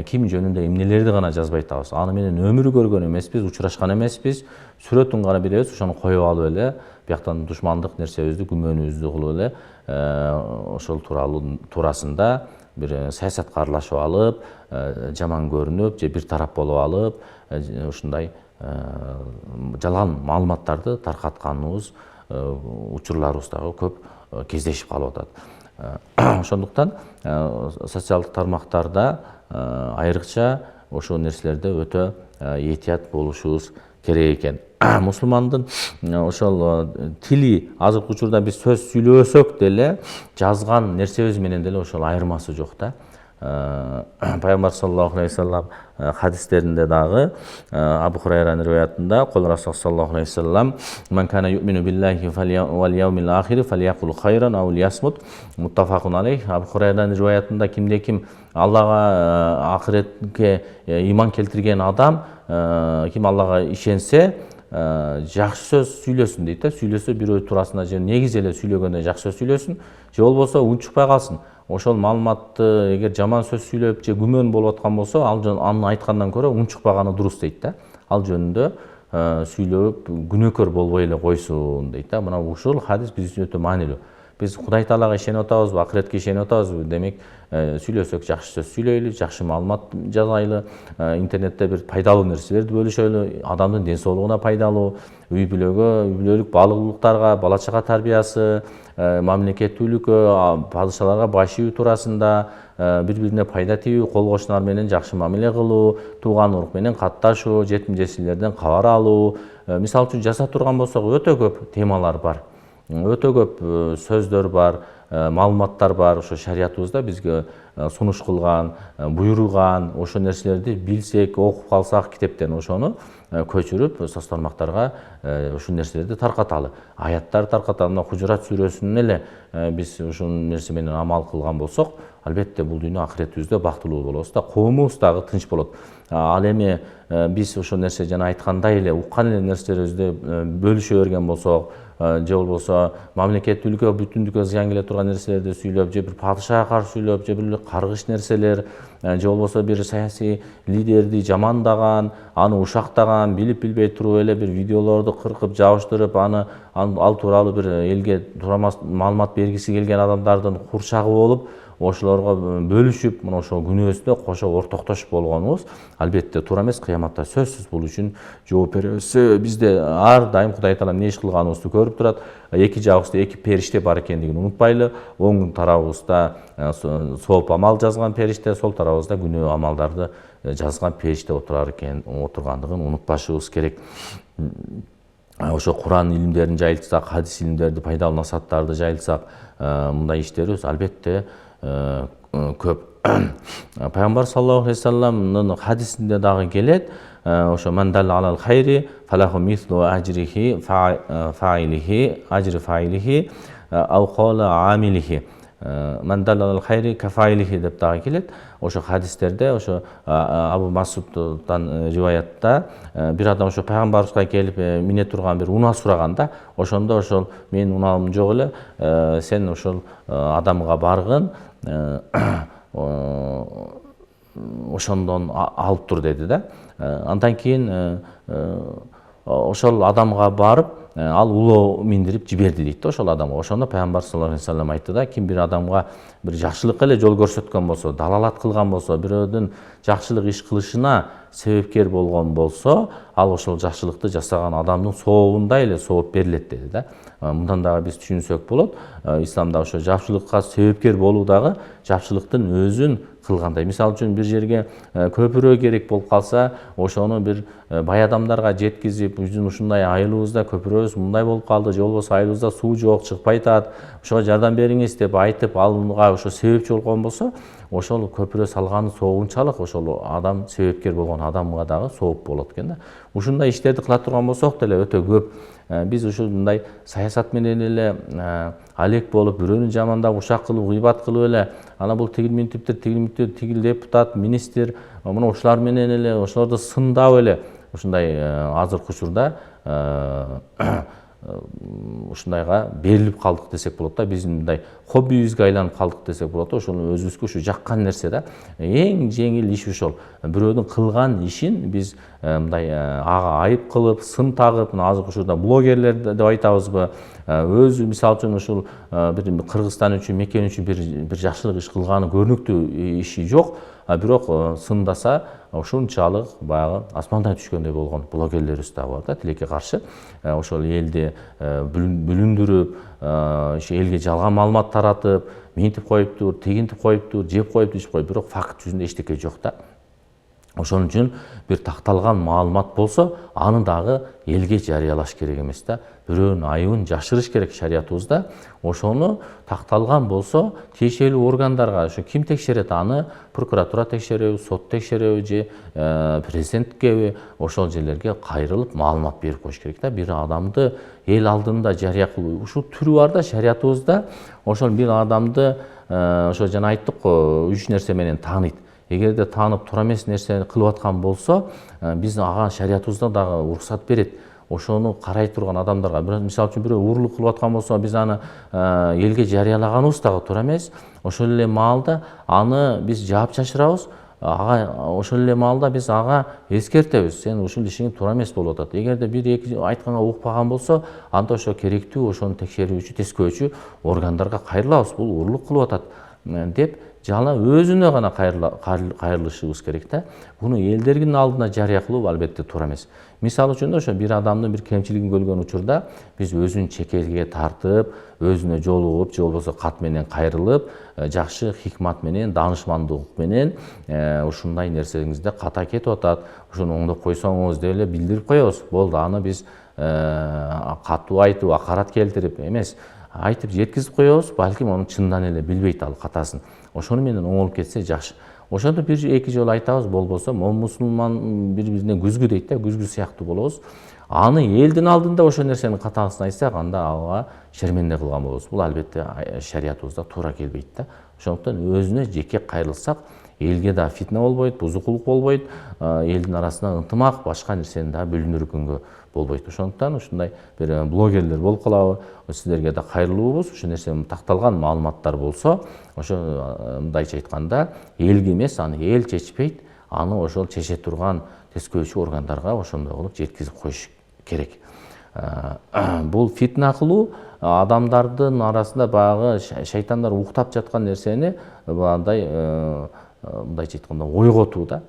ким жөнүндө эмнелерди гана жазбай атабыз. Аны менен өмүрү көргөн эмеспиз, учурашкан эмеспиз, сүрөтүн гана билебиз, ошону коюп алып эле бияктан душмандык нерсебизди, күмөнүбүздү кылып эле ошол туурасында бир саясатка аралашып алып, жаман көрүнүп же бир тарап болуп алып, ушундай жалган маалыматтарды таркатканыбыз учурларыбыз дагы көп кездешип калып атат. Ошондуктан социалдык тармактарда айрыкча ошол нерселерде өтө этият болушубуз керек экен. Мусулмандын ошол тили азыркы учурда биз сөз сүйлөсөк деле жазган нерсебиз менен деле ошол айырмасы жок да. Пайгамбар саллаллаху алейхи вассалам хадистеринде дагы Абу Хурайранын риваятында кол Расул саллаллаху алейхи вассалам "Ман кана юмину биллахи вал яумил ахири фальякул хайран ау лиясмут" муттафакун алейх. Абу Хурайранын риваятында кимде ким Аллага ахиретке иман келтирген адам, ким Аллага ишенсе, жакшы сөз сүйлөсүн дейт да. Сүйлөсө бирөө туурасында же негиз эле сүйлөгөндө жакшы сөз сүйлөсүн, же болбосо унчукпай калсын. Ошол маалыматты эгер жаман сөз сүйлөп же күмөн болуп аткан болсо, аны айткандан көрө унчукпаганы дурус дейт да. Ал жөнүндө сүйлөп күнөөкөр болбой эле койсун дейт да. Мына ушул хадис биз үчүн өтө маанилүү. Биз Кудай Таалага ишенип атабызбы, ахиретке ишенип атабызбы? Демек, сүйлөсөк жакшы сөз сүйлөйлү, жакшы маалымат жазайлы, интернетте бир пайдалуу нерселерди бөлүшөлү, адамдын ден соолугуна пайдалуу, үй бүлөлүк баалуулуктарга, бала чага тарбиясы, мамлекеттүүлүккө, падышаларга баш ийүү туурасында, бири-бирине пайда тийүү, кол кошуналар менен жакшы мамиле кылуу, тууган урук менен катташуу, жетим жесирлерден кабар алуу, мисалы үчүн жаса турган болсок өтө көп темалар бар. Өтө көп сөздөр бар, маалыматтар бар. Ошо шариятыбызда бизге сунуш кылган, буйруган, ошо нерселерди билсек, окуп калсак китептен ошону көчүрүп соц тармактарга ушул нерселерди таркаталы. Аяттар таркаталы. Хужурат сүрөсүнөн эле биз ушул нерсе менен амал кылган болсок, албетте бул дүйнө ахиретибизде бактылуу болобуз да, коомубуз дагы тынч болот. Ал эми биз ошол нерсе жана айткандай эле уккан эле нерселерибизди бөлүшө берген болсок, же болбосо мамлекеттүүлүккө, бүтүндүккө зыян келе турган нерселерди сүйлөп, же бир падышага каршы сүйлөп, же бир каргыш нерселер, же болбосо бир саясий лидерди жамандаган, аны ушактаган, билип билбей туруп эле бир видеолорду кыркып жабыштырып, ал тууралуу бир элге турамас маалымат бергиси келген адамдардын курчагы болуп, ошолорго бөлүшүп, мына ошол күнөөсүндө кошо ортоктошуп болгонубуз албетте туура эмес. Кыяматта сөзсүз бул үчүн жооп беребиз. Бизде ар дайым Кудай Таала эмне иш кылганыбызды көрүп турат. Эки жагыбызда эки периште бар экендигин унутпайлы. Оң тарабыбызда сооп амал жазган периште, сол тарабыбызда күнөө амалдарды жазган периште отургандыгын унутпашыбыз керек. Ошо Куран илимдерин жайылтсак, хадис илимдерди, пайдалуу насааттарды жайылтсак, мындай иштерибиз албетте көп. Пайгамбар саллаллаху алейхи вассаламдын хадисинде дагы келет, ошо мандалла алал хайри фалаху мислу ажрихи фаилихи ажри фаилихи ау кала амилихи мандалла алал хайри кафаилихи деп дагы келет. Ошо хадистерде, ошо Абу Масудтан риваятта бир адам ошо пайгамбарыбызга келип мине турган бир унаа сураганда, ошондо ошол менин унаам жок эле, сен ошол адамга баргын, ошондон алып тур деди да. Андан кийин ошол адамга барып, ал улоо миндирип жиберди дейт да ошол адамга. Ошондо пайгамбар саллаллаху алейхи вассалам айтты да, ким бир адамга бир жакшылыкка эле жол көрсөткөн болсо, далалат кылган болсо, бирөөдүн жакшылык иш кылышына себепкер болгон болсо, ал ошол жакшылыкты жасаган адамдын сообундай эле сооп берилет деди да. Мындан дагы биз түшүнсөк болот. Исламда ошо жакшылыкка себепкер болуу дагы жакшылыктын өзүн кылгандай. Мисалы үчүн бир жерге көпүрө керек болуп калса, ошону бир бай адамдарга жеткизип, биздин ушундай айылыбызда көпүрөбүз мындай болуп калды, же болбосо айылыбызда суу жок, чыкпай атат, ошого жардам бериңиз деп айтып, алга ошо себепчи болгон болсо, ошол көпүрө салганын сообунчалык ошол адам себепкер болгон адамга дагы сооп болот экен да. Ушундай иштерди кыла турган болсок деле өтө көп биз ушундай саясат менен эле алек болуп, бирөөнү жамандап, ушак кылып, гыйбат кылып эле, ана бул тигил минтиптер, тигил депутат, министр, мына ушулар менен эле, ошолорду сындап эле ушундай азыркы учурда ушундайга берилип калдык десек болот да. Биздин мындай хоббибизге айланып калдык десек болот да. Ошону өзүбүзгө ушу жаккан нерсе да. Эң жеңил иш ошол. Бирөөнүн кылган ишин биз мындай ага айып кылып, сын тагып, мына азыркы учурда блогерлер деп айтабызбы, өзү мисалы үчүн ушул бир Кыргызстан үчүн, мекен үчүн бир жакшылык иш кылганы көрүнүктүү иши жок. Бирок сындаса ушунчалык баягы асмандан түшкөндөй болгон блогерлерибиз дагы бар да, тилекке каршы. Ошол элди бүлүндүрүп, элге жалган маалымат таратып, минтип коюптур, тигинтип коюптур, жеп коюптур, ичип коюптур, бирок факт жүзүндө эчтеке жок да. Ошон үчүн бир такталган маалымат болсо, аны дагы элге жарыялаш керек эмес да. Бирөөнүн айыбын жашырыш керек шариятыбызда. Ошону такталган болсо, тиешелүү органдарга, ошо ким текшерет аны, прокуратура текшереби, сот текшереби же президенткеби, ошол жерлерге кайрылып маалымат берип коюш керек да. Бир адамды эл алдында жарыя кылуу, ушул түрү бар да шариятыбызда. Ошол бир адамды ошо жана айттык го, 3 нерсе менен тааныйт. Эгерде таанып туура эмес нерсени кылып аткан болсо, биз ага шариятыбызда дагы уруксат берет. Ошону карай турган адамдарга, мисалы үчүн бирөө уурулук кылып аткан болсо, биз аны элге жарыялаганыбыз дагы туура эмес. Ошол эле маалда аны биз жаап чачырабыз. Ошол эле маалда биз ага эскертебиз. Сен ушул ишиң туура эмес болуп атат. Эгерде бир эки айтканга укпаган болсо, анда ошо керектүү ошону текшерүүчү, тескөөчү органдарга кайрылабыз. Бул уурулук кылып атат деп жана өзүнө гана кайрылышыбыз керек да. Буну элдердин алдына жарыя кылуу албетте туура эмес. Мисалы үчүн ошо бир адамдын бир кемчилигин көргөн учурда биз өзүн чекеге тартып, өзүнө жолугуп, же болбосо кат менен кайрылып, жакшы хикмат менен, даанышмандык менен ушундай нерсеңизде ката кетип атат, ушуну оңдоп койсоңуз деп эле билдирип коебуз. Болду, аны биз катуу айтып, акарат келтирип эмес, айтып жеткизип коебуз. Балким аны чындан эле билбейт ал катасын. Ошону менен оңолуп кетсе жакшы. Ошондо бир эки жолу айтабыз, болбосо мусулман бири-бирине күзгү дейт да, күзгү сыяктуу болобуз. Аны элдин алдында ошол нерсенин катаасын айтсак, анда ага шерменде кылган болобуз. Бул албетте шариятыбызда туура келбейт да. Ошондуктан өзүнө жеке кайрылсак, элге да фитна болбойт, бузукулук болбойт, элдин арасына ынтымак, башка нерсени да бүлүндүргөнгө болбойт. Ошондуктан ушундай бир блогерлер болуп калабы, сиздерге да кайрылуубуз. Ушул нерсе такталган маалыматтар болсо, ошо мындайча айтканда, элге эмес, аны эл чечпейт, аны ошол чече турган тескөөчү органдарга ошондой кылып жеткизип коюш керек. Бул фитна кылуу адамдардын арасында баягы шайтандар уктап жаткан нерсени мындайча айтканда ойготуу да.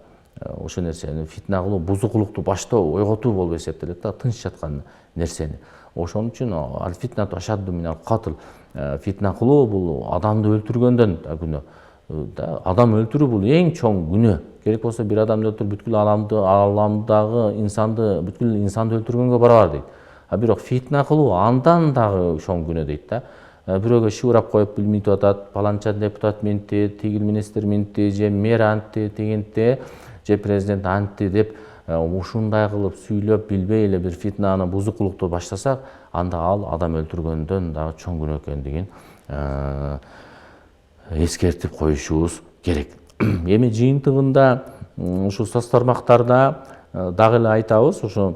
Ошол нерсени фитна кылуу, бузукулукту баштоо, ойготуу болуп эсептелет да, тынч жаткан нерсени. Ошон үчүн аль-фитнату ашадду минал катл. Фитна кылуу бул адамды өлтүргөндөн да күнөө. Адам өлтүрүү бул эң чоң күнөө. Керек болсо бир адамды өлтүрүп бүткүл аламдагы инсанды, бүткүл инсанды өлтүргөнгө барабар дейт. Бирок фитна кылуу андан дагы чоң күнөө дейт да. Бирөөгө шыбырап коюп билмейтип атат, паланча депутат минти, тигил министр минти, же мэр антти, тигинти, же президент антти деп ушундай кылып сүйлөп билбей эле бир фитнаны, бузукулукту баштасак, анда ал адам өлтүргөндөн дагы чоң күнөө экендигин эскертип коюшубуз керек. Эми жыйынтыгында ушу соц тармактарда дагы эле айтабыз, ушу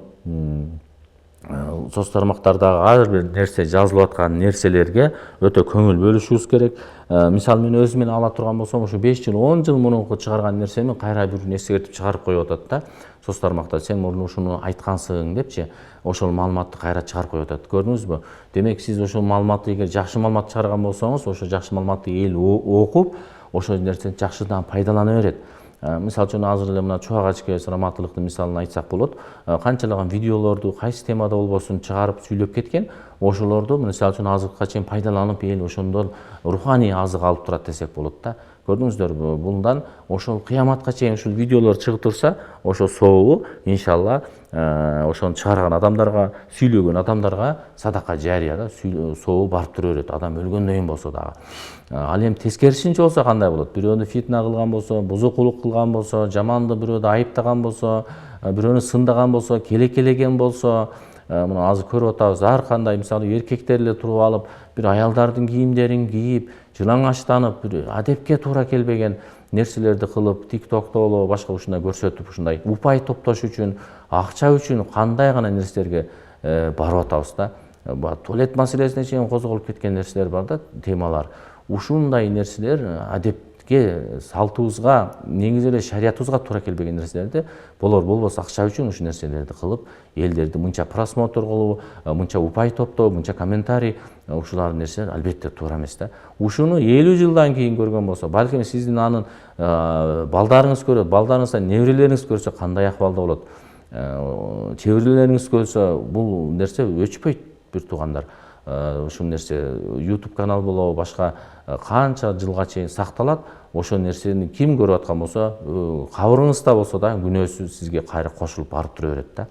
соц тармактардагы ар бир нерсе жазылып аткан нерселерге өтө көңүл бөлүшүбүз керек. Мисалы мен өзүмөн ала турган болсом, ушу 5 жыл, 10 жыл мурунку чыгарган нерсеми кайра бир эскертип чыгарып коюп атат да. Соц тармакта сен мурун ушуну айткансың депчи, ошол маалыматты кайра чыгарып коюп атат. Көрдүңүзбү? Демек сиз ошол маалыматты эгер жакшы маалымат чыгарган болсоңуз, ошол жакшы маалыматты эл окуп, ошол нерсени жакшыдан пайдалана берет. Мисалы үчүн азыр эле мына Чубак Ачкебес Раматылыктын мисалын айтсак болот. Канчалаган видеолорду кайсы темада болбосун чыгарып сүйлөп кеткен. Ошолорду мисалы үчүн азыркыга чейин пайдаланып, эл ошондон руханий азык алып турат десек болот да. Көрдүңүздөрбү? Bundan ошол кыяматка чейин ушул видеолор чыгып турса, ошо сообу иншалла ошону чыгарган адамдарга, сүйлөгөн адамдарга садака жария да, сообу барып тура берет. Адам өлгөндөн кийин болсо дагы. Ал эми тескерисинче болсо кандай болот? Бирөөнү фитна кылган болсо, бузукулук кылган болсо, жаманды бирөөдү айыптаган болсо, бирөөнү сындаган болсо, келекелеген болсо, мына азыр көрүп атабыз, ар кандай мисалы эркектер эле туруп алып, бир аялдардын кийимдерин кийип, жылаңачтанып, бир адепке туура келбеген нерселерди кылып, тиктокто болобу, башка ушундай көрсөтүп, ушундай упай топтош үчүн, акча үчүн кандай гана нерселерге барып атабыз да. Туалет маселесине чейин козголуп кеткен нерселер бар да, темалар. Ушундай нерселер адепке, салтыбызга, негизи эле шариятыбызга туура келбеген нерселерди болбосо акча үчүн ушул нерселерди кылып, элдерди мынча просмотр кылуу, мынча упай топтоо, мынча комментарий, ушулар нерселер албетте туура эмес да. Ушуну 50 жылдан кийин көргөн болсо, балким сиздин анын балдарыңыз көрөт, балдарыңыздан неберелериңиз көрсө кандай акыбалда болот? Чеберелериңиз көрсө бул нерсе өчпөйт, бир туугандар. Ушул нерсе YouTube канал болобу, башка канча жылга чейин сакталат. Ошол нерсени ким көрүп аткан болсо, кабырыңызда болсо да күнөөсү сизге кайра кошулуп барып тура берет да.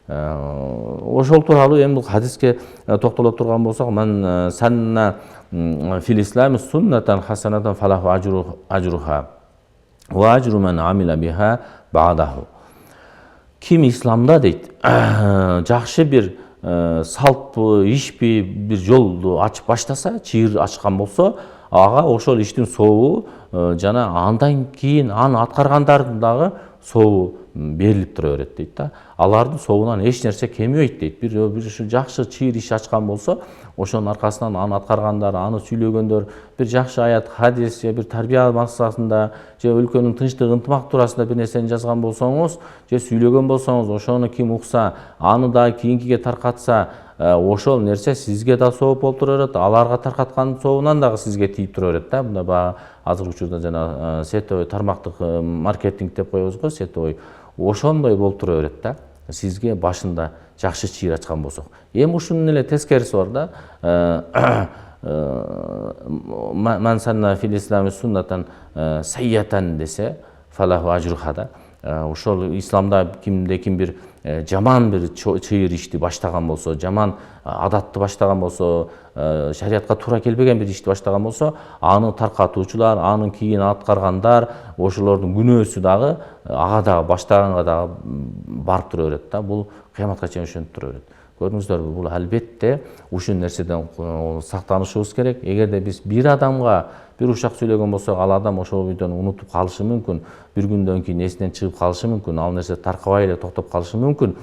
Ошол тууралуу эми бул хадиске токтоло турган болсок, мен санна фил ислами суннатан хасанатан фалаху ажруха ва ажру мен амила биха ба'даху. Ким исламда дейт, жакшы бир салтпы, ишпи бир жолду ачып баштаса, чыйыр ачкан болсо, ага ошол иштин сообу жана андан кийин аны аткаргандардын дагы сообу берилип тура берет дейт да. Алардын сообунан эч нерсе кемибейт дейт. Бир ушу жакшы чыйыр иш ачкан болсо, ошонун аркасынан аны аткаргандар, аны сүйлөгөндөр, бир жакшы аят, хадис, же бир тарбия максатында, же өлкөнүн тынчтык, ынтымак туурасында бир нерсени жазган болсоңуз, же сүйлөгөн болсоңуз, ошону ким укса, аны да кийинкиге таркатса, ошол нерсе сизге да сооп болуп тура берет, аларга таркаткан сообунан дагы сизге тиип тура берет да. Мында баягы азыркы учурда жана сетевой тармактык маркетинг деп коебуз го, сетевой. Ошондой болуп тура берет да. Сизге башында жакшы чыйыр ачкан болсок. Эми ушунун эле тескериси бар да. Ман санна фил ислами суннатан сайятан десе, фалаху ажруха да. Ошол исламда кимде ким бир жаман бир чыйыр ишти баштаган болсо, жаман адатты баштаган болсо, шариятка туура келбеген бир ишти баштаган болсо, аны таркатуучулар, анын кийин аткаргандар, ошолордун күнөөсү дагы ага дагы баштаганга дагы барып тура берет да. Бул кыяматка чейин ошентип тура берет. Көрдүңүздөрбү, бул албетте ушул нерседен сактанышыбыз керек. Эгерде биз бир адамга бир ушак сүйлөгөн болсок, ал адам ошол бойдон унутуп калышы мүмкүн, бир күндөн кийин эсинен чыгып калышы мүмкүн, ал нерсе таркабай эле токтоп калышы мүмкүн.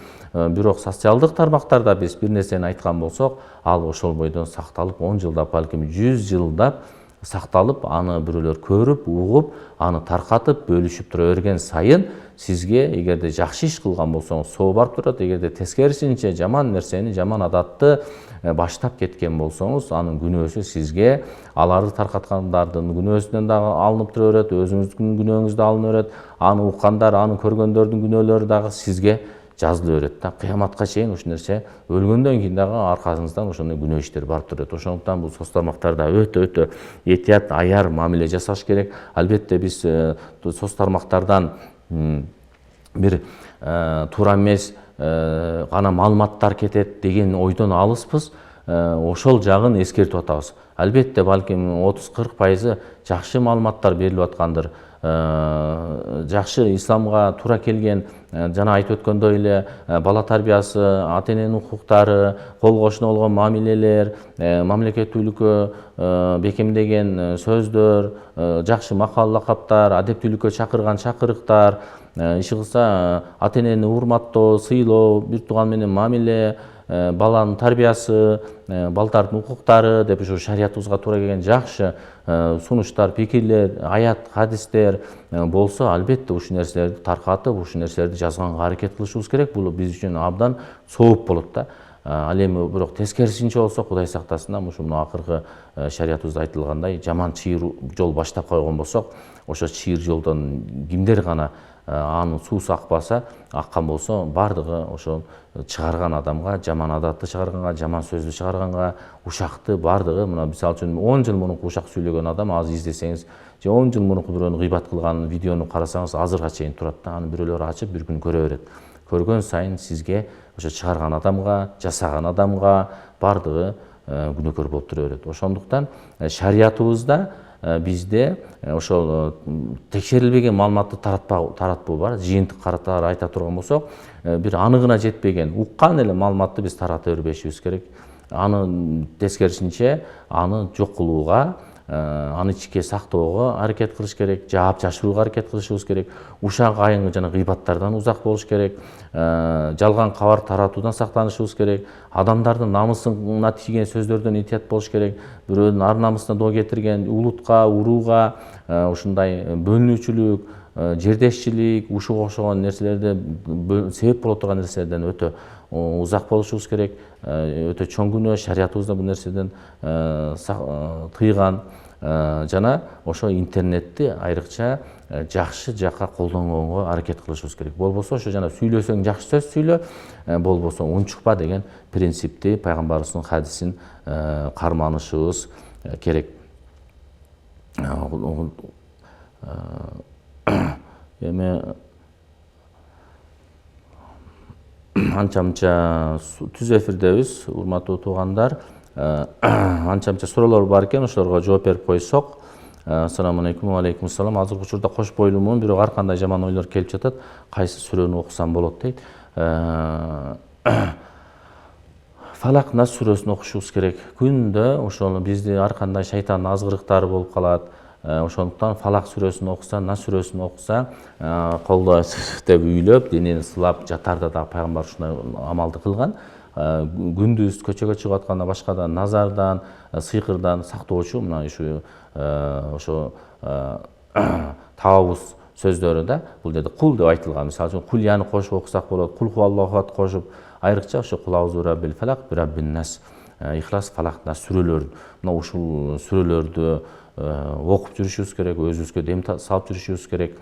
Бирок социалдык тармактарда биз бир нерсени айткан болсок, ал ошол бойдон сакталып, 10 жылдап, балким 100 жылдап сакталып, аны бирөөлөр көрүп, угуп, аны таркатып, бөлүшүп тура берген сайын сизге эгерде жакшы иш кылган болсоңуз соо барып турат, эгерде тескерисинче жаман нерсени, жаман адатты баштап кеткен болсоңуз, анын күнөөсү сизге аларды таркаткандардын күнөөсүнөн дагы алынып тура берет, өзүңүздүн күнөөңүз да алынып берет, аны уккандар, аны көргөндөрдүн күнөөлөрү дагы сизге жазыла берет да. Кыяматка чейин ушул нерсе өлгөндөн кийин дагы аркасыңыздан ошондой күнөө иштер барып турат. Ошондуктан бул соц тармактарда өтө этият, аяр мамиле жасаш керек. Албетте биз соц тармактардан бир туура эмес гана маалыматтар кетет деген ойдон алыспыз. Ошол жагын эскертип атабыз. Албетте балким 30-40% жакшы маалыматтар берилип аткандыр. Жакшы исламга туура келген, жана айтып өткөндөй эле бала тарбиясы, ата эненин укуктары, кол кошуна болгон мамилелер, мамлекеттүүлүккө бекемдеген сөздөр, жакшы макал лакаптар, адептүүлүккө чакырган чакырыктар, иши кылса ата энени урматтоо, сыйлоо, бир тууган менен мамиле, баланын тарбиясы, балдардын укуктары деп ушу шариятыбызга туура келген жакшы сунуштар, пикирлер, аят, хадистер болсо, албетте ушул нерселерди таркатып, ушул нерселерди жазганга аракет кылышыбыз керек. Бул биз үчүн абдан сооп болот да. Ал эми бирок тескерисинче болсо, Кудай сактасын, ушул акыркы шариятыбызда айтылгандай жаман чыйыр жол баштап койгон болсок, ошо чыйыр жолдон кимдер гана анын суусу аккан болсо, бардыгы ошол чыгарган адамга, жаман адатты чыгарганга, жаман сөздү чыгарганга, ушакты бардыгы, мына мисалы үчүн 10 жыл мурунку ушак сүйлөгөн адам азыр издесеңиз, же 10 жыл мурунку бирөөнү гыйбат кылган видеону карасаңыз, азырга чейин турат да. Аны бирөөлөр ачып бир күн көрө берет. Көргөн сайын сизге ошо чыгарган адамга, жасаган адамга бардыгы күнөөкөр болуп тура берет. Ошондуктан шариятыбызда бизде ошол текшерилбеген маалыматты таратпоо бар. Жыйынтык каратары айта турган болсок, бир аныгына жетпеген, уккан эле маалыматты биз тарата бербешибиз керек. Аны тескерисинче аны жок кылууга, аны ичке сактоого аракет кылыш керек, жаап жашырууга аракет кылышыбыз керек. Ушак айыңы жана гыйбаттардан узак болуш керек. Жалган кабар таратуудан сактанышыбыз керек. Адамдардын намысына тийген сөздөрдөн этият болуш керек. Бирөөнүн ар намысына доо кетирген улутка, урууга, ушундай бөлүнүүчүлүк, жердешчилик, ушуга окшогон нерселерде себеп боло турган нерселерден өтө узак болушубуз керек. Өтө чоң күнөө, шариятыбызда бул нерседен тыйган. Жана ошо интернетти айрыкча жакшы жакка колдонгонго аракет кылышыбыз керек. Болбосо ошо жана сүйлөсөң жакшы сөз сүйлө, болбосо унчукпа деген принципти, пайгамбарыбыздын хадисин карманышыбыз керек. Эми анча-мынча түз эфирдебиз, урматтуу туугандар. Анча-мынча суроолор бар экен, ошолорго жооп берип койсок. Ассаламу алейкум, ва алейкум ассалам. Азыркы учурда кош бойлумун, бирок ар кандай жаман ойлор келип жатат. Кайсы сүрөнү окусам болот дейт. Фалак Нас сүрөсүн окушубуз керек. Күндө ошол бизди ар кандай шайтандын азгырыктары болуп калат. Ошондуктан Фалак сүрөсүн окуса, Нас сүрөсүн окуса, колдо деп үйлөп, денени сылап жатарда да пайгамбар ушундай амалды кылган. Күндүз көчөгө чыгып атканда башкадан назардан, сыйкырдан сактоочу мына ошо табабуз сөздөрү да бул жерде кул деп айтылган. Мисалы үчүн кульяны кошуп окусак болот, кул хуваллаху ахад кошуп, айрыкча ошо кулаузу раббил фалак бираббин нас, ихлас, фалак, нас сүрөлөр. Мына ушул сүрөлөрдү окуп жүрүшүбүз керек, өзүбүзгө дем салып жүрүшүбүз керек.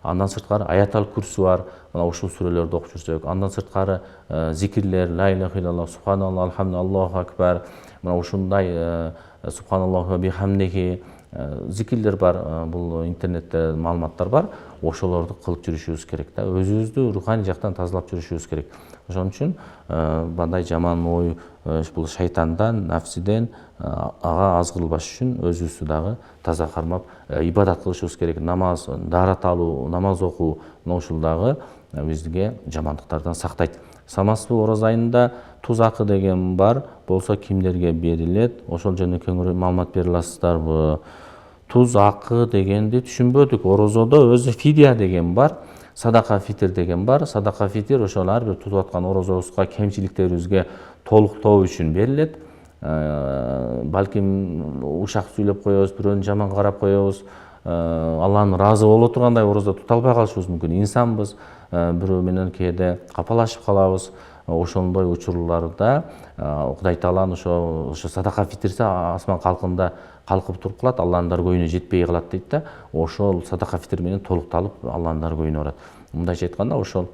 Андан сырткары аятал курсу бар. Мына ушул сүрөлөрдү окуп жүрсөк, андан сырткары зикирлер, ла иляха иллаллах, субханаллах, алхамдулиллах, Аллаху акбар. Мына ушундай субханаллаху ва бихамдихи зикирлер бар, бул интернетте маалыматтар бар. Ошолорду кылып жүрүшүбүз керек да. Өзүбүздү руханий жактан тазалап жүрүшүбүз керек. Ошон үчүн мындай жаман ой, бул шайтандан, нафсиден ага азгырылбаш үчүн өзүбүздү дагы таза кармап ибадат кылышыбыз керек. Намаз, дарат алуу, намаз окуу, мына ушул дагы бизге жамандыктардан сактайт. Самасбы ораза айында туз акы деген бар, болсо кимдерге берилет? Ошол жөнүндө кеңири маалымат бере аласыздарбы? Туз акы дегенди түшүнбөдүк. Орозодо өзү фидия деген бар, садака фитир деген бар. Садака фитир ошол ар бир тутуп аткан орозобузга, кемчиликтерибизге толуктоо үчүн берилет. Балким ушак сүйлөп коебуз, бирөөнү жаман карап коебуз, Алланын ыраазы боло тургандай орозо тута албай калышыбыз мүмкүн. Инсанбыз, бирөө менен кээде капалашып калабыз. Ошондой учурларда Кудай Тааланын ошо садака фитирсе асман калкында калкып туруп калат, Алланын даргөйүнө жетпей калат дейт да. Ошол садака фитир менен толукталып Алланын даргөйүнө барат. Мындайча айтканда, ошол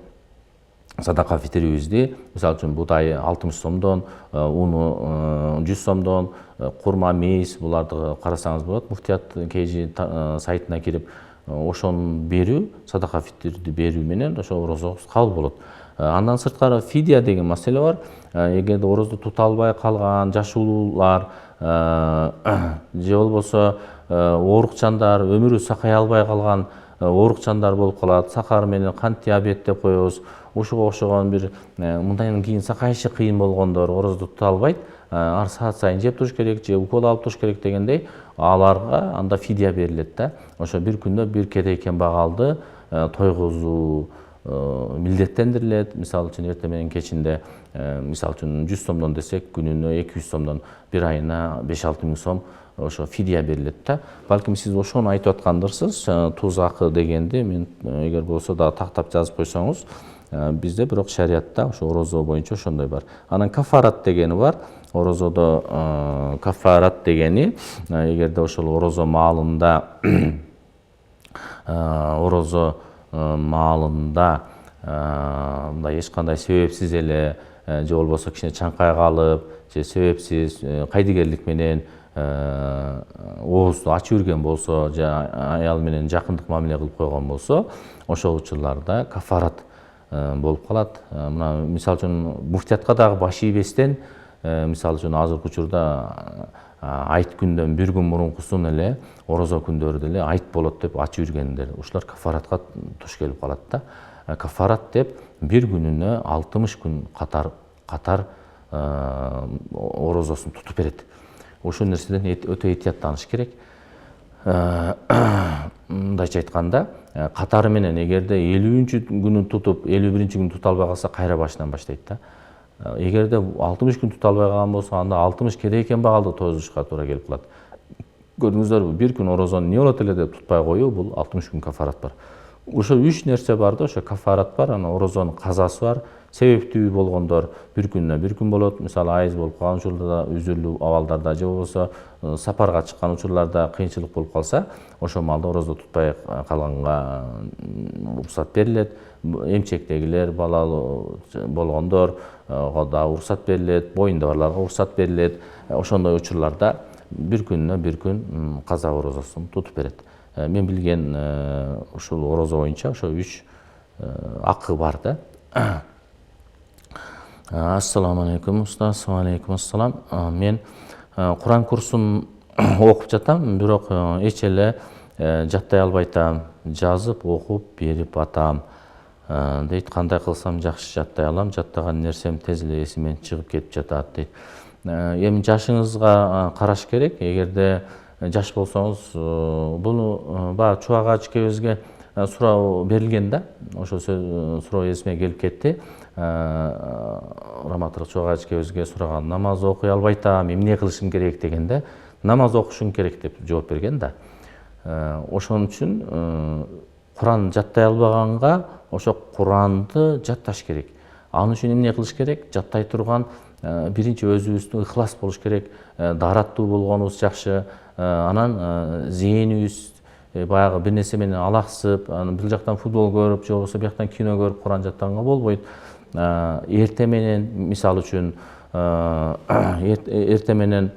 садака фитирибизди, мисалы үчүн буудай 60 сомдон, уну 100 сомдон, курма, мейис, буларды карасаңыз болот. Муфтият KG сайтына кирип, ошону берүү, садака фитирди берүү менен ошо орозобуз кабыл болот. Андан сырткары фидия деген маселе бар. Эгерде орозду тута албай калган жашуулуулар же болбосо оорукчандар, өмүрү сакай албай калган оорукчандар болуп калат, сакар менен кант диабет деп коебуз. Ушуга окшогон бир мындан кийин сакайышы кыйын болгондор орозду тута албайт. Ар саат сайын жеп туруш керек, же укол алып туруш керек дегендей, аларга анда фидия берилет да. Ошо бир күндө бир кедей кембагалды тойгузуу милдеттендирилет. Мисалы үчүн эртең менен кечинде, мисалы үчүн 100 сомдон десек, күнүнө 200 сомдон, бир айына 5-6 миң сом ошо фидия берилет да. Балким сиз ошону айтып аткандырсыз, туз акы дегенди. Мен эгер болсо да тактап жазып койсоңуз, бизде бирок шариятта ошо орозо боюнча ошондой бар. Анан кафарат дегени бар. Орозодо кафарат дегени, эгерде ошол орозо маалында мындай эч кандай себепсиз эле, же болбосо кичине чаңкай калып, же себепсиз кайдыгерлик менен оозду ачып жүргөн болсо, же аял менен жакындык мамиле кылып койгон болсо, ошол учурларда кафарат болуп калат. Мына мисалы үчүн муфтиятка дагы баш ийбестен мисалы үчүн азыркы учурда айт күндөн бир күн мурункусун эле орозо күндөрү эле айт болот деп ачып жүргендер ушулар кафаратка туш келип калат да. Кафарат деп бир күнүнө 60 күн катар орозосун тутуп берет. Ошол нерседен өтө этияттаныш керек. Мындайча айтканда, катары менен эгерде 50 күнүн тутуп, 51 күнүн тута албай калса кайра башынан баштайт да. Эгерде 60 күн тута албай калган болсо, анда 60 керек экен багалды тозушка туура келип калат. Көрдүңүздөрбү, бир күн орозону эмне болот эле деп тутпай коюу, бул 60 күн кафарат бар. Ошо 3 нерсе бар да, ошо кафарат бар, анан орозонун казасы бар. Себептүү болгондор бир күнүнө бир күн болот. Мисалы айыз болуп калган учурларда, үзүрлүү абалдарда же болбосо сапарга чыккан учурларда кыйынчылык болуп калса, ошол маалда орозо тутпай калганга уруксат берилет. Эмчектегилер, балалуу болгондорго да уруксат берилет, боюнда барларга уруксат берилет. Ошондой учурларда бир күнүнө бир күн каза орозосун тутуп берет. Мен билген ушул орозо боюнча ошо 3 акы бар да. Ассаламу алейкум устаз. Алейкум ассалам. Мен Куран курсун окуп жатам, бирок эч эле жаттай албай атам. Жазып, окуп, берип атам. Дейт, кандай кылсам жакшы жаттай алам? Жаттаган нерсем тез эле эсимен чыгып кетип жатат дейт. Эми жашыңызга караш керек. Эгерде жаш болсоңуз, буну баягы Чубак ажыкебизге суроо берилген да. Ошол суроо эсиме келип кетти. Раматылык Чубак ажыкебизге сураган, намаз окуй албай атам, эмне кылышым керек дегенде, намаз окушуң керек деп жооп берген да. Ошон үчүн Куран жаттай албаганга ошо Куранды жатташ керек. Ал үчүн эмне кылыш керек? Жаттай турган биринчи өзүбүздүн ыхлас болуш керек, даараттуу болгонубуз жакшы. Анан зээнибиз баягы бир нерсе менен алаксып, бир жактан футбол көрүп, же болбосо бияктан кино көрүп Куран жаттаганга болбойт. Эрте менен, мисалы үчүн, эрте менен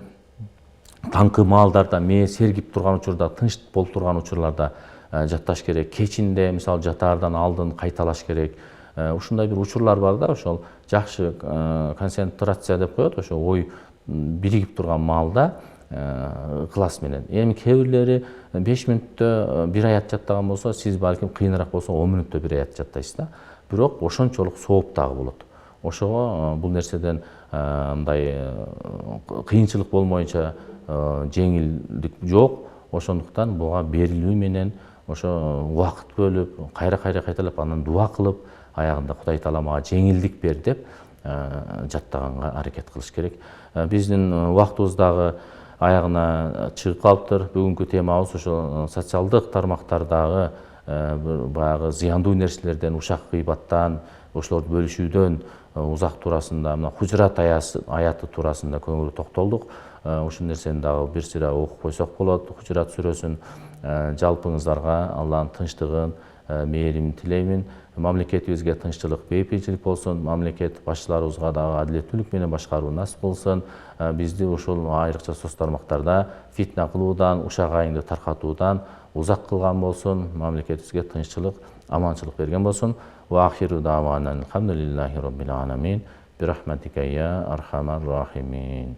таңкы маалдарда, мээ сергип турган учурда, тынч болуп турган учурларда жатташ керек. Кечинде, мисалы, жатаардан алдын кайталаш керек. Ушундай бир учурлар бар да, ошол жакшы концентрация деп коет, ошо ой биригип турган маалда ыкылас менен. Эми кээ бирлери 5 мүнөттө бир аят жаттаган болсо, сиз балким кыйыныраак болсо 10 мүнөттө бир аят жаттайсыз да. Бирок ошончолук сооп дагы болот. Ошого бул нерседен мындай кыйынчылык болмоюнча жеңилдик жок. Ошондуктан буга берилүү менен ошо убакыт бөлүп, кайра кайталап, анан дуа кылып, аягында Кудай Таала мага жеңилдик бер деп жаттаганга аракет кылыш керек. Биздин убактыбыз дагы аягына чыгып калыптыр. Бүгүнкү темабыз ошо социалдык тармактардагы баягы зыяндуу нерселерден, ушак гыйбаттан, ошолорду бөлүшүүдөн узак туурасында, мына Хужрат аяты туурасында көңүл токтолдук. Ушул нерсени дагы бир сыйра окуп койсок болот. Хужрат сүрөсүн жалпыңыздарга Аллахын тынчтыгын, мээримин тилеймин. Мамлекетибизге тынччылык, бейпинчилик болсун. Мамлекет башчыларыбызга дагы адилеттүүлүк менен башкаруу насип болсун. Бизди ушул айрыкча соц тармактарда фитна кылуудан, ушак айыңды таркатуудан узак кылган болсун. Мамлекетибизге тынччылык, аманчылык берген болсун. Ва ахиру давана алхамдулиллахи роббил аламин. Бирахматика я архамар рахимин.